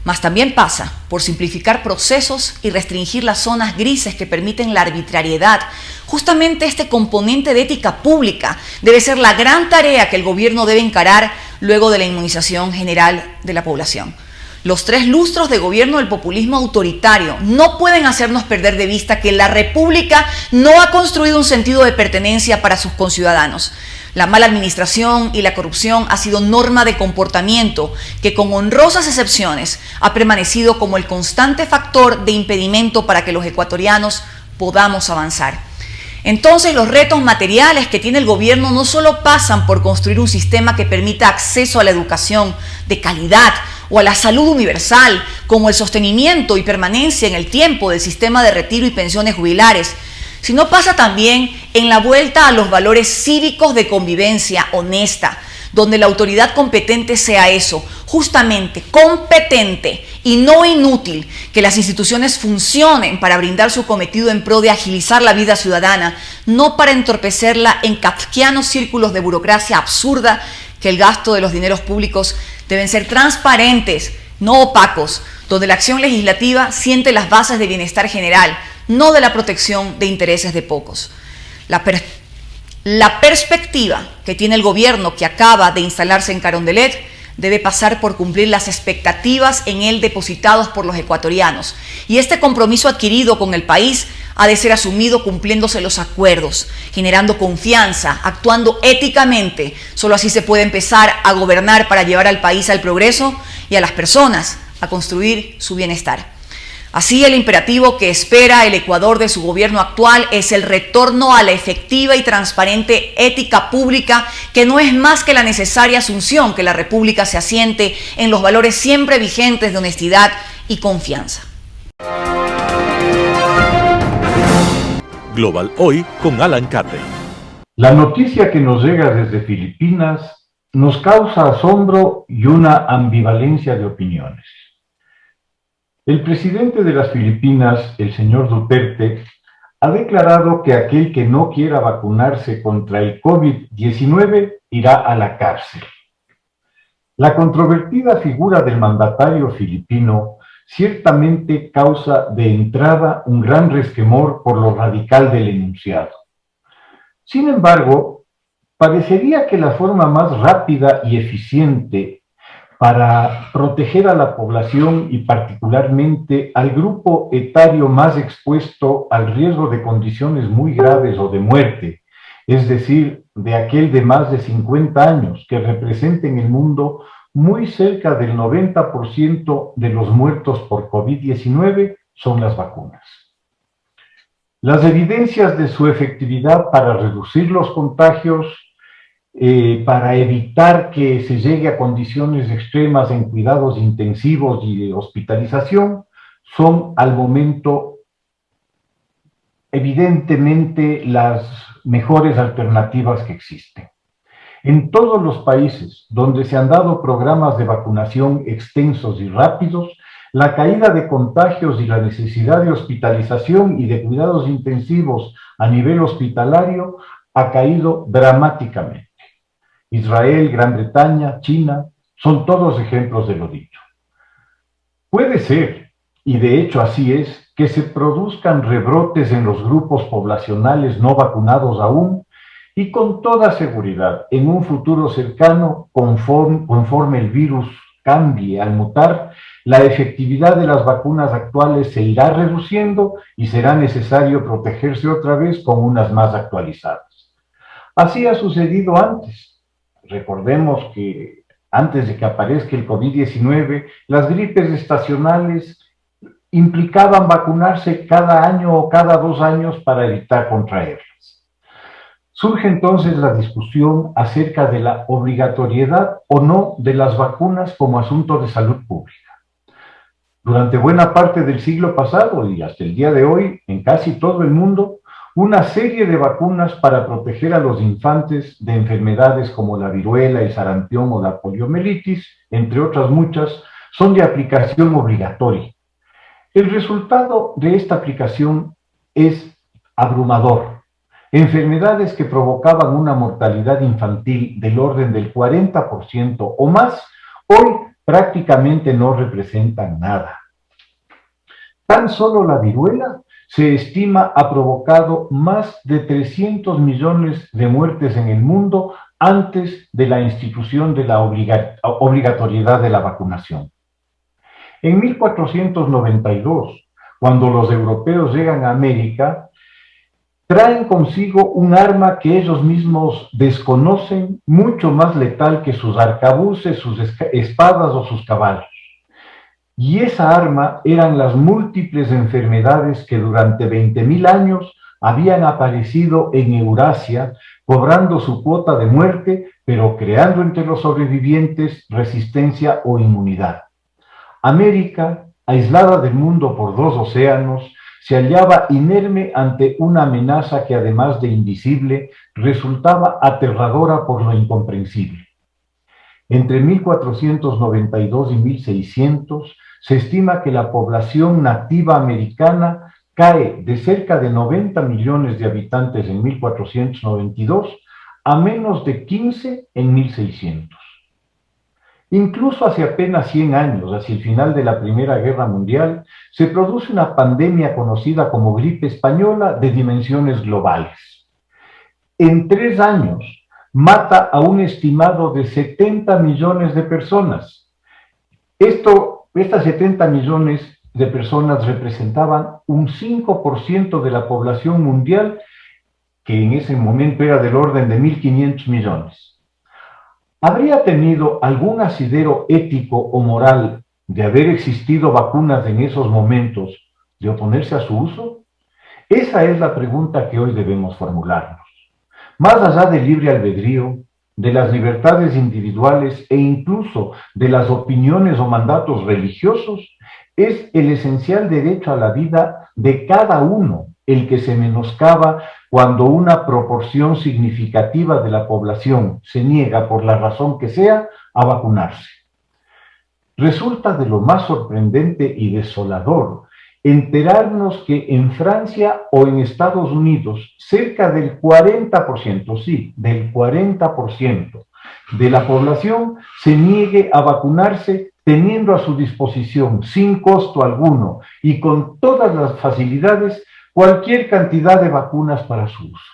mas también pasa por simplificar procesos y restringir las zonas grises que permiten la arbitrariedad. Justamente este componente de ética pública debe ser la gran tarea que el gobierno debe encarar luego de la inmunización general de la población. Los 3 lustros de gobierno del populismo autoritario no pueden hacernos perder de vista que la República no ha construido un sentido de pertenencia para sus conciudadanos. La mala administración y la corrupción ha sido norma de comportamiento que, con honrosas excepciones, ha permanecido como el constante factor de impedimento para que los ecuatorianos podamos avanzar. Entonces, los retos materiales que tiene el gobierno no solo pasan por construir un sistema que permita acceso a la educación de calidad, o a la salud universal, como el sostenimiento y permanencia en el tiempo del sistema de retiro y pensiones jubilares, sino pasa también en la vuelta a los valores cívicos de convivencia honesta, donde la autoridad competente sea eso, justamente competente y no inútil, que las instituciones funcionen para brindar su cometido en pro de agilizar la vida ciudadana, no para entorpecerla en kafkianos círculos de burocracia absurda, que el gasto de los dineros públicos deben ser transparentes, no opacos, donde la acción legislativa siente las bases de bienestar general, no de la protección de intereses de pocos. La perspectiva que tiene el gobierno que acaba de instalarse en Carondelet debe pasar por cumplir las expectativas en él depositados por los ecuatorianos. Y este compromiso adquirido con el país ha de ser asumido cumpliéndose los acuerdos, generando confianza, actuando éticamente. Solo así se puede empezar a gobernar para llevar al país al progreso y a las personas a construir su bienestar. Así, el imperativo que espera el Ecuador de su gobierno actual es el retorno a la efectiva y transparente ética pública, que no es más que la necesaria asunción que la República se asiente en los valores siempre vigentes de honestidad y confianza.
Global Hoy con Alan Cate.
La noticia que nos llega desde Filipinas nos causa asombro y una ambivalencia de opiniones. El presidente de las Filipinas, el señor Duterte, ha declarado que aquel que no quiera vacunarse contra el COVID-19 irá a la cárcel. La controvertida figura del mandatario filipino ciertamente causa de entrada un gran resquemor por lo radical del enunciado. Sin embargo, parecería que la forma más rápida y eficiente para proteger a la población y particularmente al grupo etario más expuesto al riesgo de condiciones muy graves o de muerte, es decir, de aquel de más de 50 años, que representa en el mundo muy cerca del 90% de los muertos por COVID-19, son las vacunas. Las evidencias de su efectividad para reducir los contagios, para evitar que se llegue a condiciones extremas en cuidados intensivos y de hospitalización, son al momento evidentemente las mejores alternativas que existen. En todos los países donde se han dado programas de vacunación extensos y rápidos, la caída de contagios y la necesidad de hospitalización y de cuidados intensivos a nivel hospitalario ha caído dramáticamente. Israel, Gran Bretaña, China, son todos ejemplos de lo dicho. Puede ser, y de hecho así es, que se produzcan rebrotes en los grupos poblacionales no vacunados aún, y con toda seguridad, en un futuro cercano, conforme el virus cambie al mutar, la efectividad de las vacunas actuales se irá reduciendo y será necesario protegerse otra vez con unas más actualizadas. Así ha sucedido antes. Recordemos que antes de que aparezca el COVID-19, las gripes estacionales implicaban vacunarse cada año o cada 2 años para evitar contraerlas. Surge entonces la discusión acerca de la obligatoriedad o no de las vacunas como asunto de salud pública. Durante buena parte del siglo pasado y hasta el día de hoy, en casi todo el mundo, una serie de vacunas para proteger a los infantes de enfermedades como la viruela, el sarampión o la poliomielitis, entre otras muchas, son de aplicación obligatoria. El resultado de esta aplicación es abrumador. Enfermedades que provocaban una mortalidad infantil del orden del 40% o más, hoy prácticamente no representan nada. Tan solo la viruela se estima ha provocado más de 300 millones de muertes en el mundo antes de la institución de la obligatoriedad de la vacunación. En 1492, cuando los europeos llegan a América, traen consigo un arma que ellos mismos desconocen, mucho más letal que sus arcabuces, sus espadas o sus caballos. Y esa arma eran las múltiples enfermedades que durante 20.000 años habían aparecido en Eurasia, cobrando su cuota de muerte, pero creando entre los sobrevivientes resistencia o inmunidad. América, aislada del mundo por 2 océanos, se hallaba inerme ante una amenaza que, además de invisible, resultaba aterradora por lo incomprensible. Entre 1492 y 1600 se estima que la población nativa americana cae de cerca de 90 millones de habitantes en 1492 a menos de 15 en 1600. Incluso hace apenas 100 años, hacia el final de la Primera Guerra Mundial, se produce una pandemia conocida como gripe española de dimensiones globales. En 3 años, mata a un estimado de 70 millones de personas. Estas 70 millones de personas representaban un 5% de la población mundial, que en ese momento era del orden de 1.500 millones. ¿Habría tenido algún asidero ético o moral de haber existido vacunas en esos momentos, de oponerse a su uso? Esa es la pregunta que hoy debemos formularnos. Más allá del libre albedrío, de las libertades individuales e incluso de las opiniones o mandatos religiosos, es el esencial derecho a la vida de cada uno el que se menoscaba cuando una proporción significativa de la población se niega, por la razón que sea, a vacunarse. Resulta de lo más sorprendente y desolador enterarnos que en Francia o en Estados Unidos cerca del 40%, sí, del 40% de la población se niegue a vacunarse, teniendo a su disposición, sin costo alguno y con todas las facilidades, cualquier cantidad de vacunas para su uso.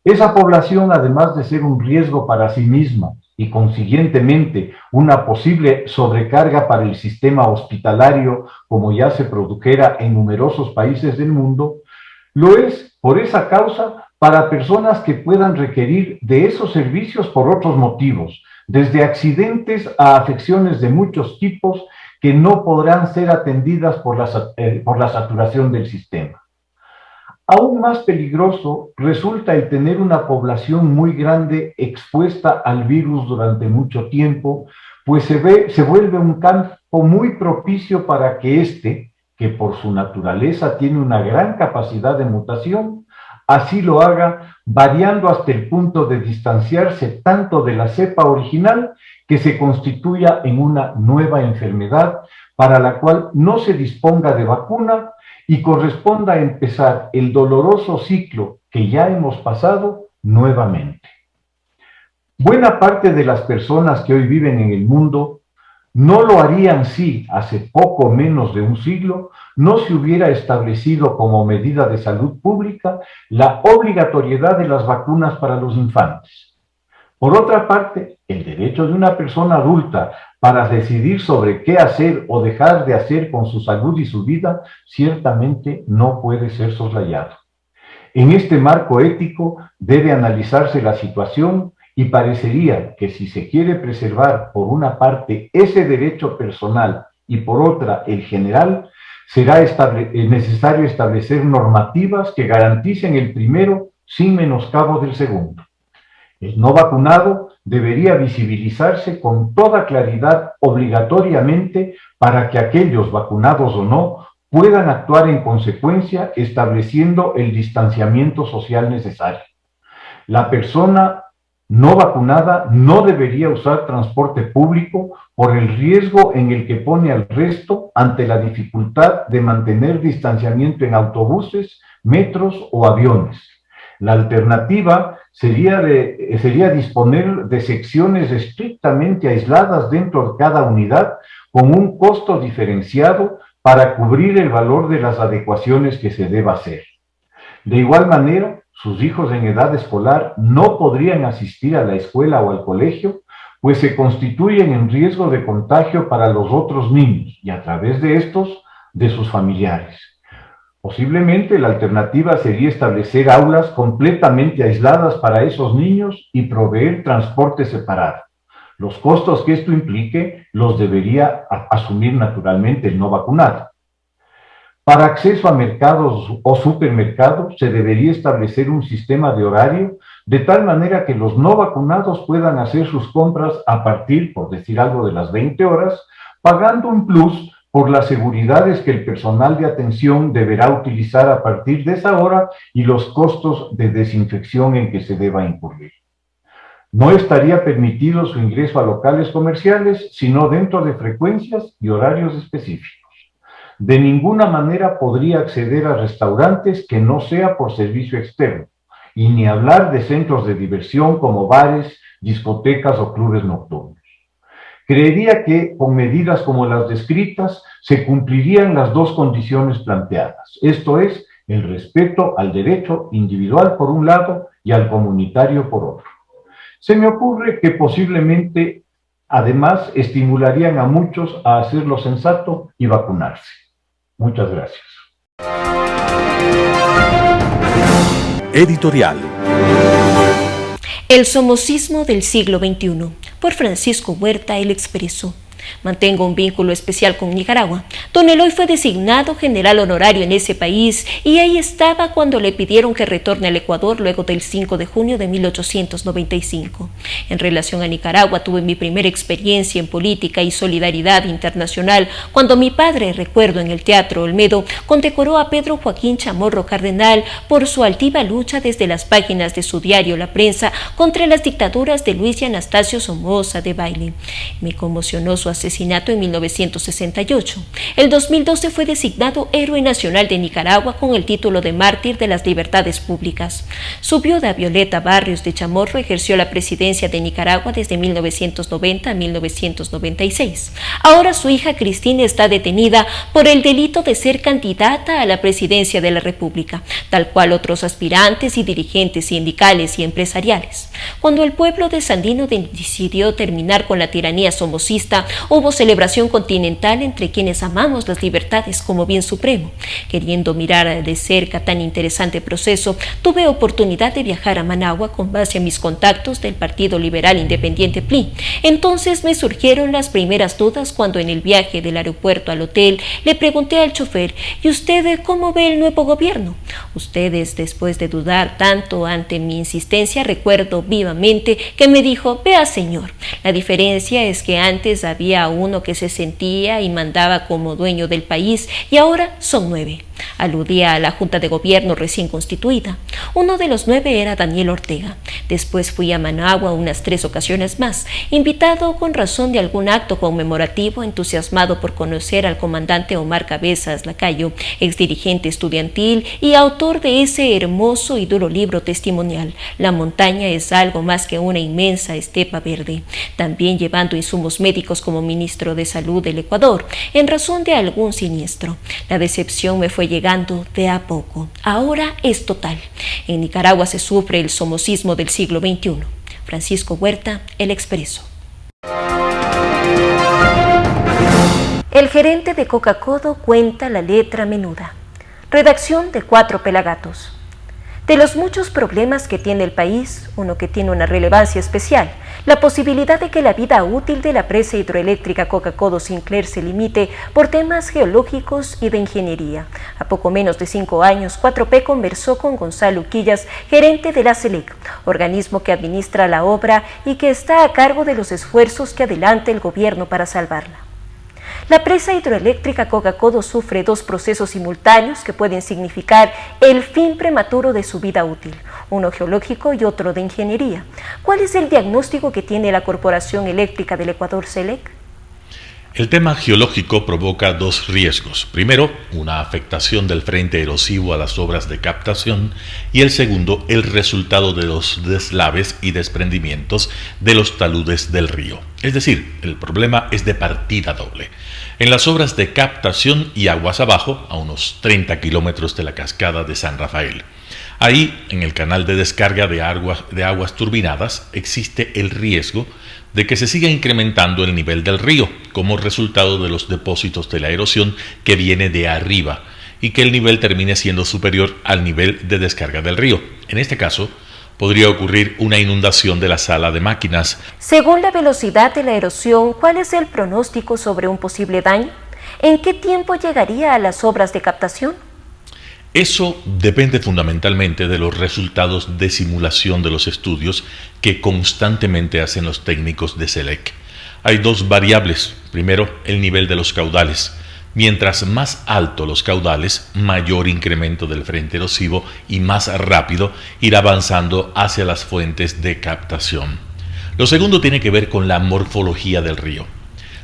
Esa población, además de ser un riesgo para sí misma y consiguientemente una posible sobrecarga para el sistema hospitalario, como ya se produjera en numerosos países del mundo, lo es por esa causa para personas que puedan requerir de esos servicios por otros motivos, desde accidentes a afecciones de muchos tipos que no podrán ser atendidas por la saturación del sistema. Aún más peligroso resulta el tener una población muy grande expuesta al virus durante mucho tiempo, pues se vuelve un campo muy propicio para que éste, que por su naturaleza tiene una gran capacidad de mutación, así lo haga, variando hasta el punto de distanciarse tanto de la cepa original que se constituya en una nueva enfermedad para la cual no se disponga de vacuna y corresponda a empezar el doloroso ciclo que ya hemos pasado nuevamente. Buena parte de las personas que hoy viven en el mundo no lo harían si, hace poco menos de un siglo, no se hubiera establecido como medida de salud pública la obligatoriedad de las vacunas para los infantes. Por otra parte, el derecho de una persona adulta para decidir sobre qué hacer o dejar de hacer con su salud y su vida ciertamente no puede ser soslayado. En este marco ético debe analizarse la situación y parecería que si se quiere preservar por una parte ese derecho personal y por otra el general, será necesario establecer normativas que garanticen el primero sin menoscabo del segundo. El no vacunado debería visibilizarse con toda claridad obligatoriamente para que aquellos vacunados o no puedan actuar en consecuencia, estableciendo el distanciamiento social necesario. La persona no vacunada no debería usar transporte público por el riesgo en el que pone al resto ante la dificultad de mantener distanciamiento en autobuses, metros o aviones. La alternativa sería disponer de secciones estrictamente aisladas dentro de cada unidad con un costo diferenciado para cubrir el valor de las adecuaciones que se deba hacer. De igual manera, sus hijos en edad escolar no podrían asistir a la escuela o al colegio, pues se constituyen en riesgo de contagio para los otros niños y a través de estos, de sus familiares. Posiblemente la alternativa sería establecer aulas completamente aisladas para esos niños y proveer transporte separado. Los costos que esto implique los debería asumir naturalmente el no vacunado. Para acceso a mercados o supermercados se debería establecer un sistema de horario de tal manera que los no vacunados puedan hacer sus compras a partir, por decir algo, de las 20 horas, pagando un plus por las seguridades que el personal de atención deberá utilizar a partir de esa hora y los costos de desinfección en que se deba incurrir. No estaría permitido su ingreso a locales comerciales, sino dentro de frecuencias y horarios específicos. De ninguna manera podría acceder a restaurantes que no sea por servicio externo, y ni hablar de centros de diversión como bares, discotecas o clubes nocturnos. Creería que con medidas como las descritas se cumplirían las dos condiciones planteadas, esto es, el respeto al derecho individual por un lado y al comunitario por otro. Se me ocurre que posiblemente, además, estimularían a muchos a hacer lo sensato y vacunarse. Muchas gracias.
Editorial.
El somocismo del siglo XXI, por Francisco Huerta, El Expreso. Mantengo un vínculo especial con Nicaragua. Don Eloy fue designado general honorario en ese país y ahí estaba cuando le pidieron que retorne al Ecuador luego del 5 de junio de 1895. En relación a Nicaragua tuve mi primera experiencia en política y solidaridad internacional cuando mi padre, recuerdo en el Teatro Olmedo, condecoró a Pedro Joaquín Chamorro Cardenal por su altiva lucha desde las páginas de su diario La Prensa contra las dictaduras de Luis y Anastasio Somoza Debayle. Me conmocionó su asesinato en 1968. El 2012 fue designado Héroe Nacional de Nicaragua con el título de Mártir de las Libertades Públicas. Su viuda Violeta Barrios de Chamorro ejerció la presidencia de Nicaragua desde 1990 a 1996. Ahora su hija Cristina está detenida por el delito de ser candidata a la presidencia de la República, tal cual otros aspirantes y dirigentes sindicales y empresariales. Cuando el pueblo de Sandino decidió terminar con la tiranía somocista, hubo celebración continental entre quienes amamos las libertades como bien supremo. Queriendo mirar de cerca tan interesante proceso, tuve oportunidad de viajar a Managua con base a mis contactos del Partido Liberal Independiente PLI. Entonces me surgieron las primeras dudas cuando en el viaje del aeropuerto al hotel le pregunté al chofer: ¿y usted cómo ve el nuevo gobierno? Ustedes, después de dudar tanto ante mi insistencia, recuerdo vivamente que me dijo: vea señor, la diferencia es que antes había uno que se sentía y mandaba como dueño del país y ahora son 9. Aludía a la Junta de Gobierno recién constituida. Uno de los 9 era Daniel Ortega. Después fui a Managua unas 3 ocasiones más, invitado con razón de algún acto conmemorativo, entusiasmado por conocer al comandante Omar Cabezas Lacayo, exdirigente estudiantil y autor de ese hermoso y duro libro testimonial, La montaña es algo más que una inmensa estepa verde. También llevando insumos médicos como ministro de Salud del Ecuador, en razón de algún siniestro. La decepción me fue llegando de a poco. Ahora es total. En Nicaragua se sufre el somocismo del siglo XXI. Francisco Huerta, El Expreso. El gerente de Coca-Codo cuenta la letra menuda. Redacción de 4 pelagatos. De los muchos problemas que tiene el país, uno que tiene una relevancia especial, la posibilidad de que la vida útil de la presa hidroeléctrica Coca-Codo Sinclair se limite por temas geológicos y de ingeniería. A poco menos de 5 años, 4P conversó con Gonzalo Uquillas, gerente de la SELEC, organismo que administra la obra y que está a cargo de los esfuerzos que adelanta el gobierno para salvarla. La presa hidroeléctrica Coca-Codo sufre 2 procesos simultáneos que pueden significar el fin prematuro de su vida útil, uno geológico y otro de ingeniería. ¿Cuál es el diagnóstico que tiene la Corporación Eléctrica del Ecuador, SELEC?
El tema geológico provoca 2 riesgos. Primero, una afectación del frente erosivo a las obras de captación, y el segundo, el resultado de los deslaves y desprendimientos de los taludes del río. Es decir, el problema es de partida doble. En las obras de captación y aguas abajo, a unos 30 kilómetros de la cascada de San Rafael. Ahí, en el canal de descarga de aguas turbinadas, existe el riesgo de que se siga incrementando el nivel del río como resultado de los depósitos de la erosión que viene de arriba y que el nivel termine siendo superior al nivel de descarga del río. En este caso, podría ocurrir una inundación de la sala de máquinas.
Según la velocidad de la erosión, ¿cuál es el pronóstico sobre un posible daño? ¿En qué tiempo llegaría a las obras de captación?
Eso depende fundamentalmente de los resultados de simulación de los estudios que constantemente hacen los técnicos de SELEC. Hay dos variables. Primero, el nivel de los caudales. Mientras más alto los caudales, mayor incremento del frente erosivo y más rápido irá avanzando hacia las fuentes de captación. Lo segundo tiene que ver con la morfología del río.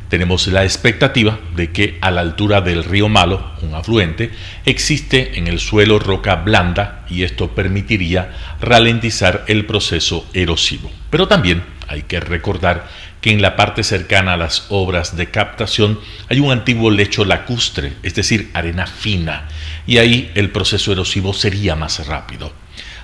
Tenemos la expectativa de que a la altura del río Malo, un afluente, existe en el suelo roca blanda y esto permitiría ralentizar el proceso erosivo. Pero también hay que recordar que en la parte cercana a las obras de captación hay un antiguo lecho lacustre, es decir, arena fina, y ahí el proceso erosivo sería más rápido.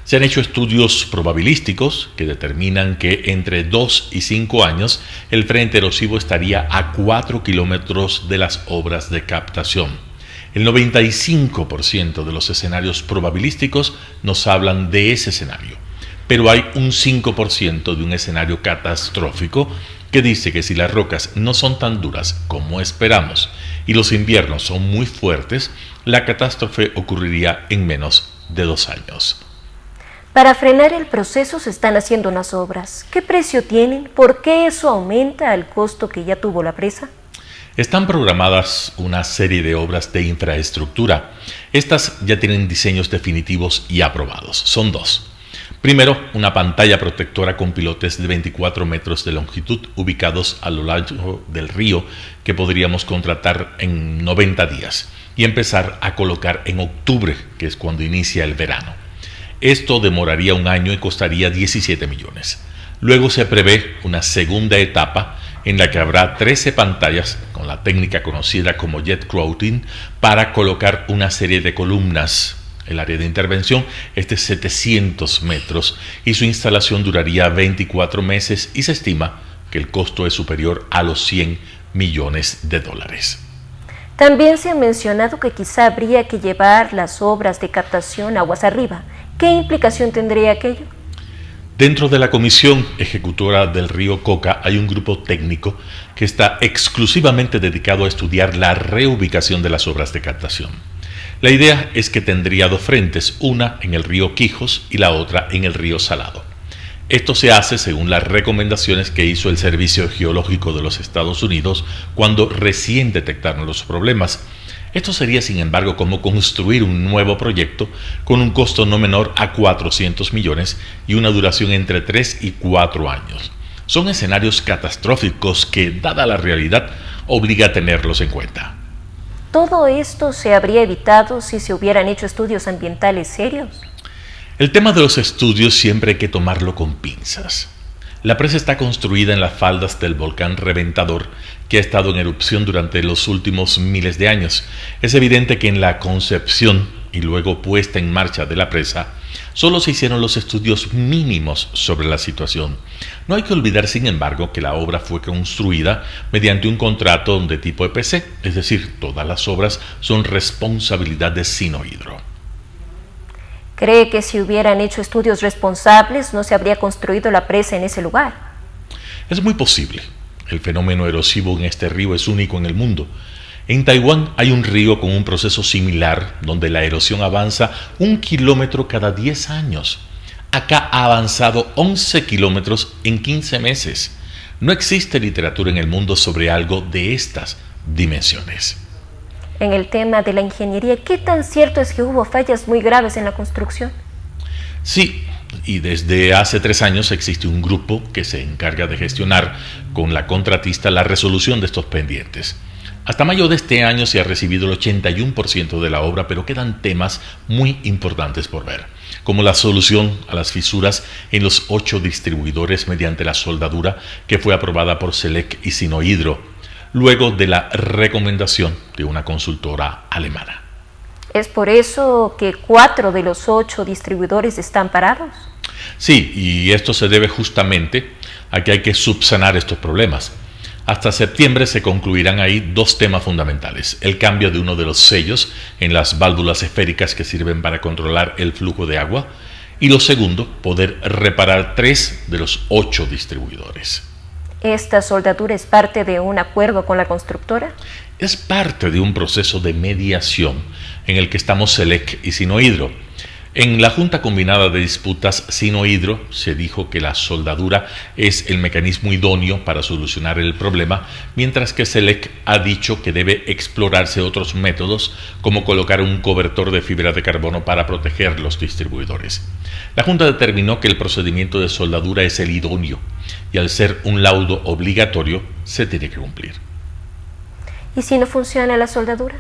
Se han hecho estudios probabilísticos que determinan que entre 2 y 5 años el frente erosivo estaría a 4 kilómetros de las obras de captación. El 95% de los escenarios probabilísticos nos hablan de ese escenario, pero hay un 5% de un escenario catastrófico que dice que si las rocas no son tan duras como esperamos y los inviernos son muy fuertes, la catástrofe ocurriría en menos de 2 años.
Para frenar el proceso se están haciendo unas obras. ¿Qué precio tienen? ¿Por qué eso aumenta el costo que ya tuvo la presa?
Están programadas una serie de obras de infraestructura. Estas ya tienen diseños definitivos y aprobados. Son 2. Primero, una pantalla protectora con pilotes de 24 metros de longitud ubicados a lo largo del río que podríamos contratar en 90 días y empezar a colocar en octubre, que es cuando inicia el verano. Esto demoraría un año y costaría 17 millones. Luego se prevé una segunda etapa en la que habrá 13 pantallas con la técnica conocida como jet grouting para colocar una serie de columnas. El área de intervención es de 700 metros y su instalación duraría 24 meses y se estima que el costo es superior a los 100 millones de dólares.
También se ha mencionado que quizá habría que llevar las obras de captación aguas arriba. ¿Qué implicación tendría aquello?
Dentro de la Comisión Ejecutora del Río Coca hay un grupo técnico que está exclusivamente dedicado a estudiar la reubicación de las obras de captación. La idea es que tendría 2 frentes, una en el río Quijos y la otra en el río Salado. Esto se hace según las recomendaciones que hizo el Servicio Geológico de los Estados Unidos cuando recién detectaron los problemas. Esto sería, sin embargo, como construir un nuevo proyecto con un costo no menor a 400 millones y una duración entre 3 y 4 años. Son escenarios catastróficos que, dada la realidad, obliga a tenerlos en cuenta.
¿Todo esto se habría evitado si se hubieran hecho estudios ambientales serios?
El tema de los estudios siempre hay que tomarlo con pinzas. La presa está construida en las faldas del volcán Reventador, que ha estado en erupción durante los últimos miles de años. Es evidente que en la concepción y luego puesta en marcha de la presa, solo se hicieron los estudios mínimos sobre la situación. No hay que olvidar, sin embargo, que la obra fue construida mediante un contrato de tipo EPC, es decir, todas las obras son responsabilidad de Sinohydro.
¿Cree que si hubieran hecho estudios responsables no se habría construido la presa en ese lugar?
Es muy posible. El fenómeno erosivo en este río es único en el mundo. En Taiwán hay un río con un proceso similar donde la erosión avanza 1 kilómetro cada 10 años. Acá ha avanzado 11 kilómetros en 15 meses. No existe literatura en el mundo sobre algo de estas dimensiones.
En el tema de la ingeniería, ¿qué tan cierto es que hubo fallas muy graves en la construcción?
Sí, y desde hace 3 años existe un grupo que se encarga de gestionar con la contratista la resolución de estos pendientes. Hasta mayo de este año se ha recibido el 81% de la obra, pero quedan temas muy importantes por ver, como la solución a las fisuras en los 8 distribuidores mediante la soldadura que fue aprobada por SELEC y Sinohydro, luego de la recomendación de una consultora alemana.
¿Es por eso que 4 de los 8 distribuidores están parados?
Sí, y esto se debe justamente a que hay que subsanar estos problemas. Hasta septiembre se concluirán ahí 2 temas fundamentales: el cambio de uno de los sellos en las válvulas esféricas que sirven para controlar el flujo de agua, y lo segundo, poder reparar 3 de los 8 distribuidores.
¿Esta soldadura es parte de un acuerdo con la constructora?
Es parte de un proceso de mediación en el que estamos SELEC y Sinohydro. En la Junta Combinada de Disputas Sino-Hidro se dijo que la soldadura es el mecanismo idóneo para solucionar el problema, mientras que SELEC ha dicho que debe explorarse otros métodos, como colocar un cobertor de fibra de carbono para proteger los distribuidores. La Junta determinó que el procedimiento de soldadura es el idóneo y al ser un laudo obligatorio se tiene que cumplir.
¿Y si no funciona la soldadura?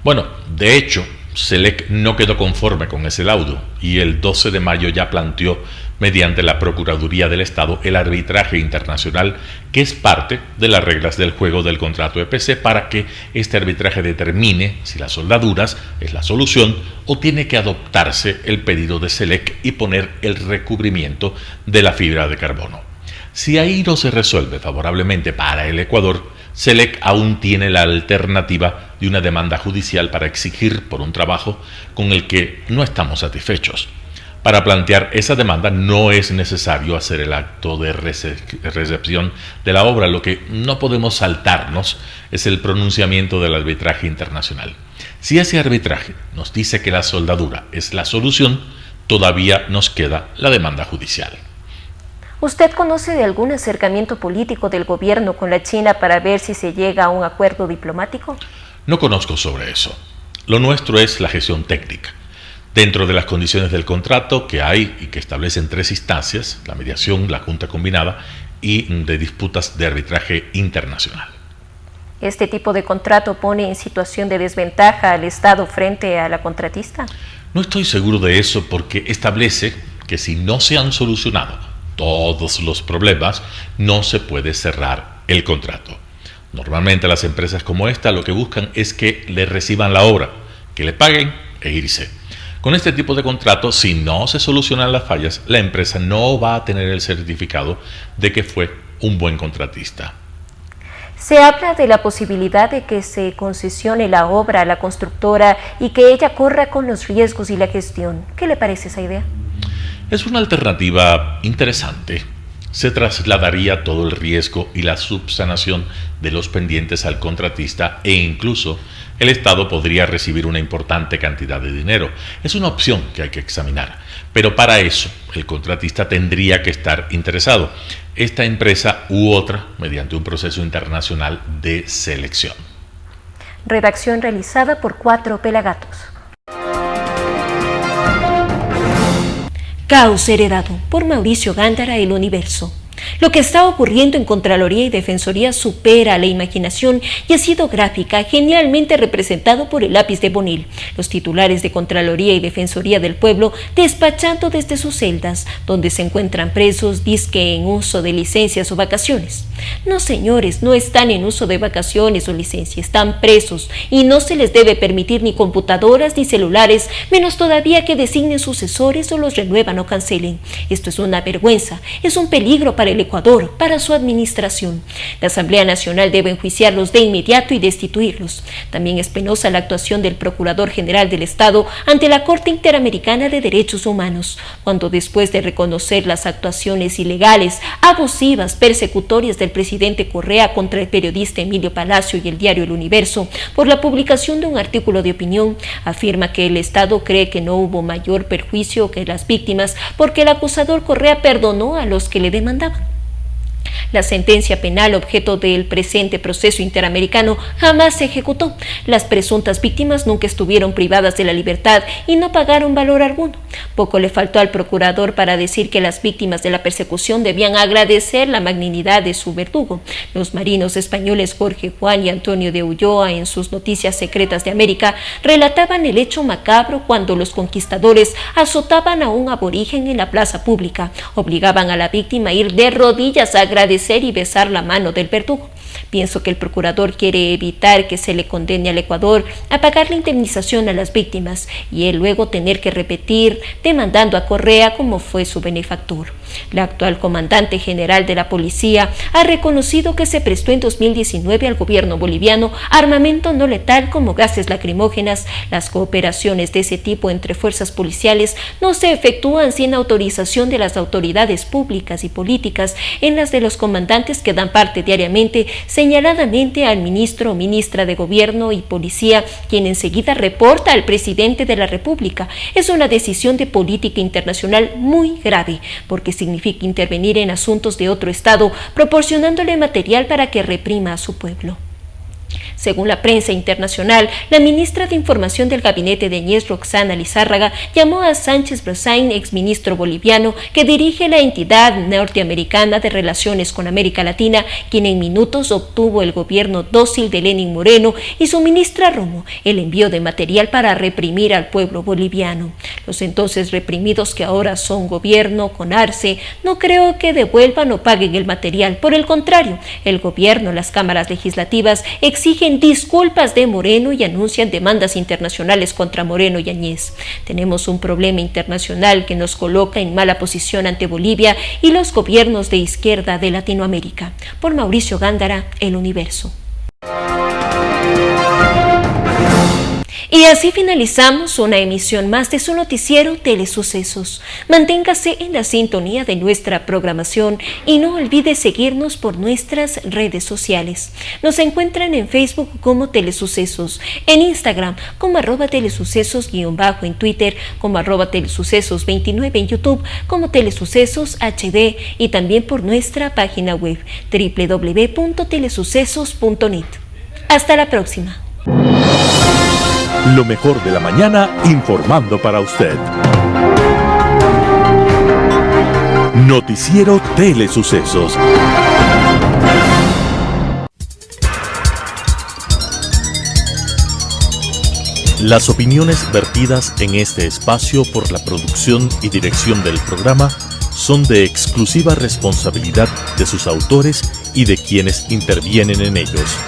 Bueno, de hecho, SELEC no quedó conforme con ese laudo y el 12 de mayo ya planteó, mediante la Procuraduría del Estado, el arbitraje internacional, que es parte de las reglas del juego del contrato EPC, para que este arbitraje determine si las soldaduras es la solución o tiene que adoptarse el pedido de SELEC y poner el recubrimiento de la fibra de carbono. Si ahí no se resuelve favorablemente para el Ecuador, SELEC aún tiene la alternativa de una demanda judicial para exigir por un trabajo con el que no estamos satisfechos. Para plantear esa demanda no es necesario hacer el acto de recepción de la obra. Lo que no podemos saltarnos es el pronunciamiento del arbitraje internacional. Si ese arbitraje nos dice que la soldadura es la solución, todavía nos queda la demanda judicial.
¿Usted conoce de algún acercamiento político del gobierno con la China para ver si se llega a un acuerdo diplomático?
No conozco sobre eso. Lo nuestro es la gestión técnica, dentro de las condiciones del contrato que hay y que establecen 3 instancias: la mediación, la Junta Combinada y de disputas de arbitraje internacional.
¿Este tipo de contrato pone en situación de desventaja al Estado frente a la contratista?
No estoy seguro de eso, porque establece que si no se han solucionado todos los problemas, no se puede cerrar el contrato. Normalmente las empresas como esta lo que buscan es que le reciban la obra, que le paguen e irse. Con este tipo de contrato, si no se solucionan las fallas, la empresa no va a tener el certificado de que fue un buen contratista.
Se habla de la posibilidad de que se concesione la obra a la constructora y que ella corra con los riesgos y la gestión. ¿Qué le parece esa idea?
Es una alternativa interesante. Se trasladaría todo el riesgo y la subsanación de los pendientes al contratista, e incluso el Estado podría recibir una importante cantidad de dinero. Es una opción que hay que examinar, pero para eso el contratista tendría que estar interesado, esta empresa u otra, mediante un proceso internacional de selección.
Redacción realizada por 4 pelagatos. Caos heredado por Mauricio Gándara, El Universo. Lo que está ocurriendo en Contraloría y Defensoría supera la imaginación y ha sido gráfica, genialmente representado por el lápiz de Bonil. Los titulares de Contraloría y Defensoría del Pueblo despachando desde sus celdas, donde se encuentran presos, disque en uso de licencias o vacaciones. No, señores, no están en uso de vacaciones o licencia, están presos y no se les debe permitir ni computadoras ni celulares, menos todavía que designen sucesores o los renuevan o cancelen. Esto es una vergüenza, es un peligro para el Ecuador, para su administración. La Asamblea Nacional debe enjuiciarlos de inmediato y destituirlos. También es penosa la actuación del Procurador General del Estado ante la Corte Interamericana de Derechos Humanos, cuando después de reconocer las actuaciones ilegales, abusivas, persecutorias del presidente Correa contra el periodista Emilio Palacio y el diario El Universo por la publicación de un artículo de opinión, afirma que el Estado cree que no hubo mayor perjuicio que las víctimas porque el acusador Correa perdonó a los que le demandaban. La sentencia penal objeto del presente proceso interamericano jamás se ejecutó. Las presuntas víctimas nunca estuvieron privadas de la libertad y no pagaron valor alguno. Poco le faltó al procurador para decir que las víctimas de la persecución debían agradecer la magnanimidad de su verdugo. Los marinos españoles Jorge Juan y Antonio de Ulloa, en sus Noticias Secretas de América, relataban el hecho macabro cuando los conquistadores azotaban a un aborigen en la plaza pública, obligaban a la víctima a ir de rodillas a agradecer y besar la mano del verdugo. Pienso que el procurador quiere evitar que se le condene al Ecuador a pagar la indemnización a las víctimas y él luego tener que repetir demandando a Correa como fue su benefactor. La actual comandante general de la policía ha reconocido que se prestó en 2019 al gobierno boliviano armamento no letal como gases lacrimógenas. Las cooperaciones de ese tipo entre fuerzas policiales no se efectúan sin autorización de las autoridades públicas y políticas, en las de los comandantes comandantes que dan parte diariamente señaladamente al ministro o ministra de Gobierno y Policía, quien enseguida reporta al presidente de la República. Es una decisión de política internacional muy grave, porque significa intervenir en asuntos de otro Estado, proporcionándole material para que reprima a su pueblo. Según la prensa internacional, la ministra de Información del gabinete de Añez, Roxana Lizárraga, llamó a Sánchez Brosain, exministro boliviano que dirige la entidad norteamericana de relaciones con América Latina, quien en minutos obtuvo el gobierno dócil de Lenín Moreno, y su ministra Romo el envío de material para reprimir al pueblo boliviano. Los entonces reprimidos, que ahora son gobierno con Arce, no creo que devuelvan o paguen el material. Por el contrario, el gobierno, las cámaras legislativas exigen disculpas de Moreno y anuncian demandas internacionales contra Moreno y Añez. Tenemos un problema internacional que nos coloca en mala posición ante Bolivia y los gobiernos de izquierda de Latinoamérica. Por Mauricio Gándara, El Universo. Y así finalizamos una emisión más de su noticiero Telesucesos. Manténgase en la sintonía de nuestra programación y no olvide seguirnos por nuestras redes sociales. Nos encuentran en Facebook como Telesucesos, en Instagram como @telesucesos_, en Twitter como @telesucesos29, en YouTube como Telesucesos HD y también por nuestra página web www.telesucesos.net. Hasta la próxima.
Lo mejor de la mañana informando para usted. Noticiero Telesucesos. Las opiniones vertidas en este espacio por la producción y dirección del programa son de exclusiva responsabilidad de sus autores y de quienes intervienen en ellos.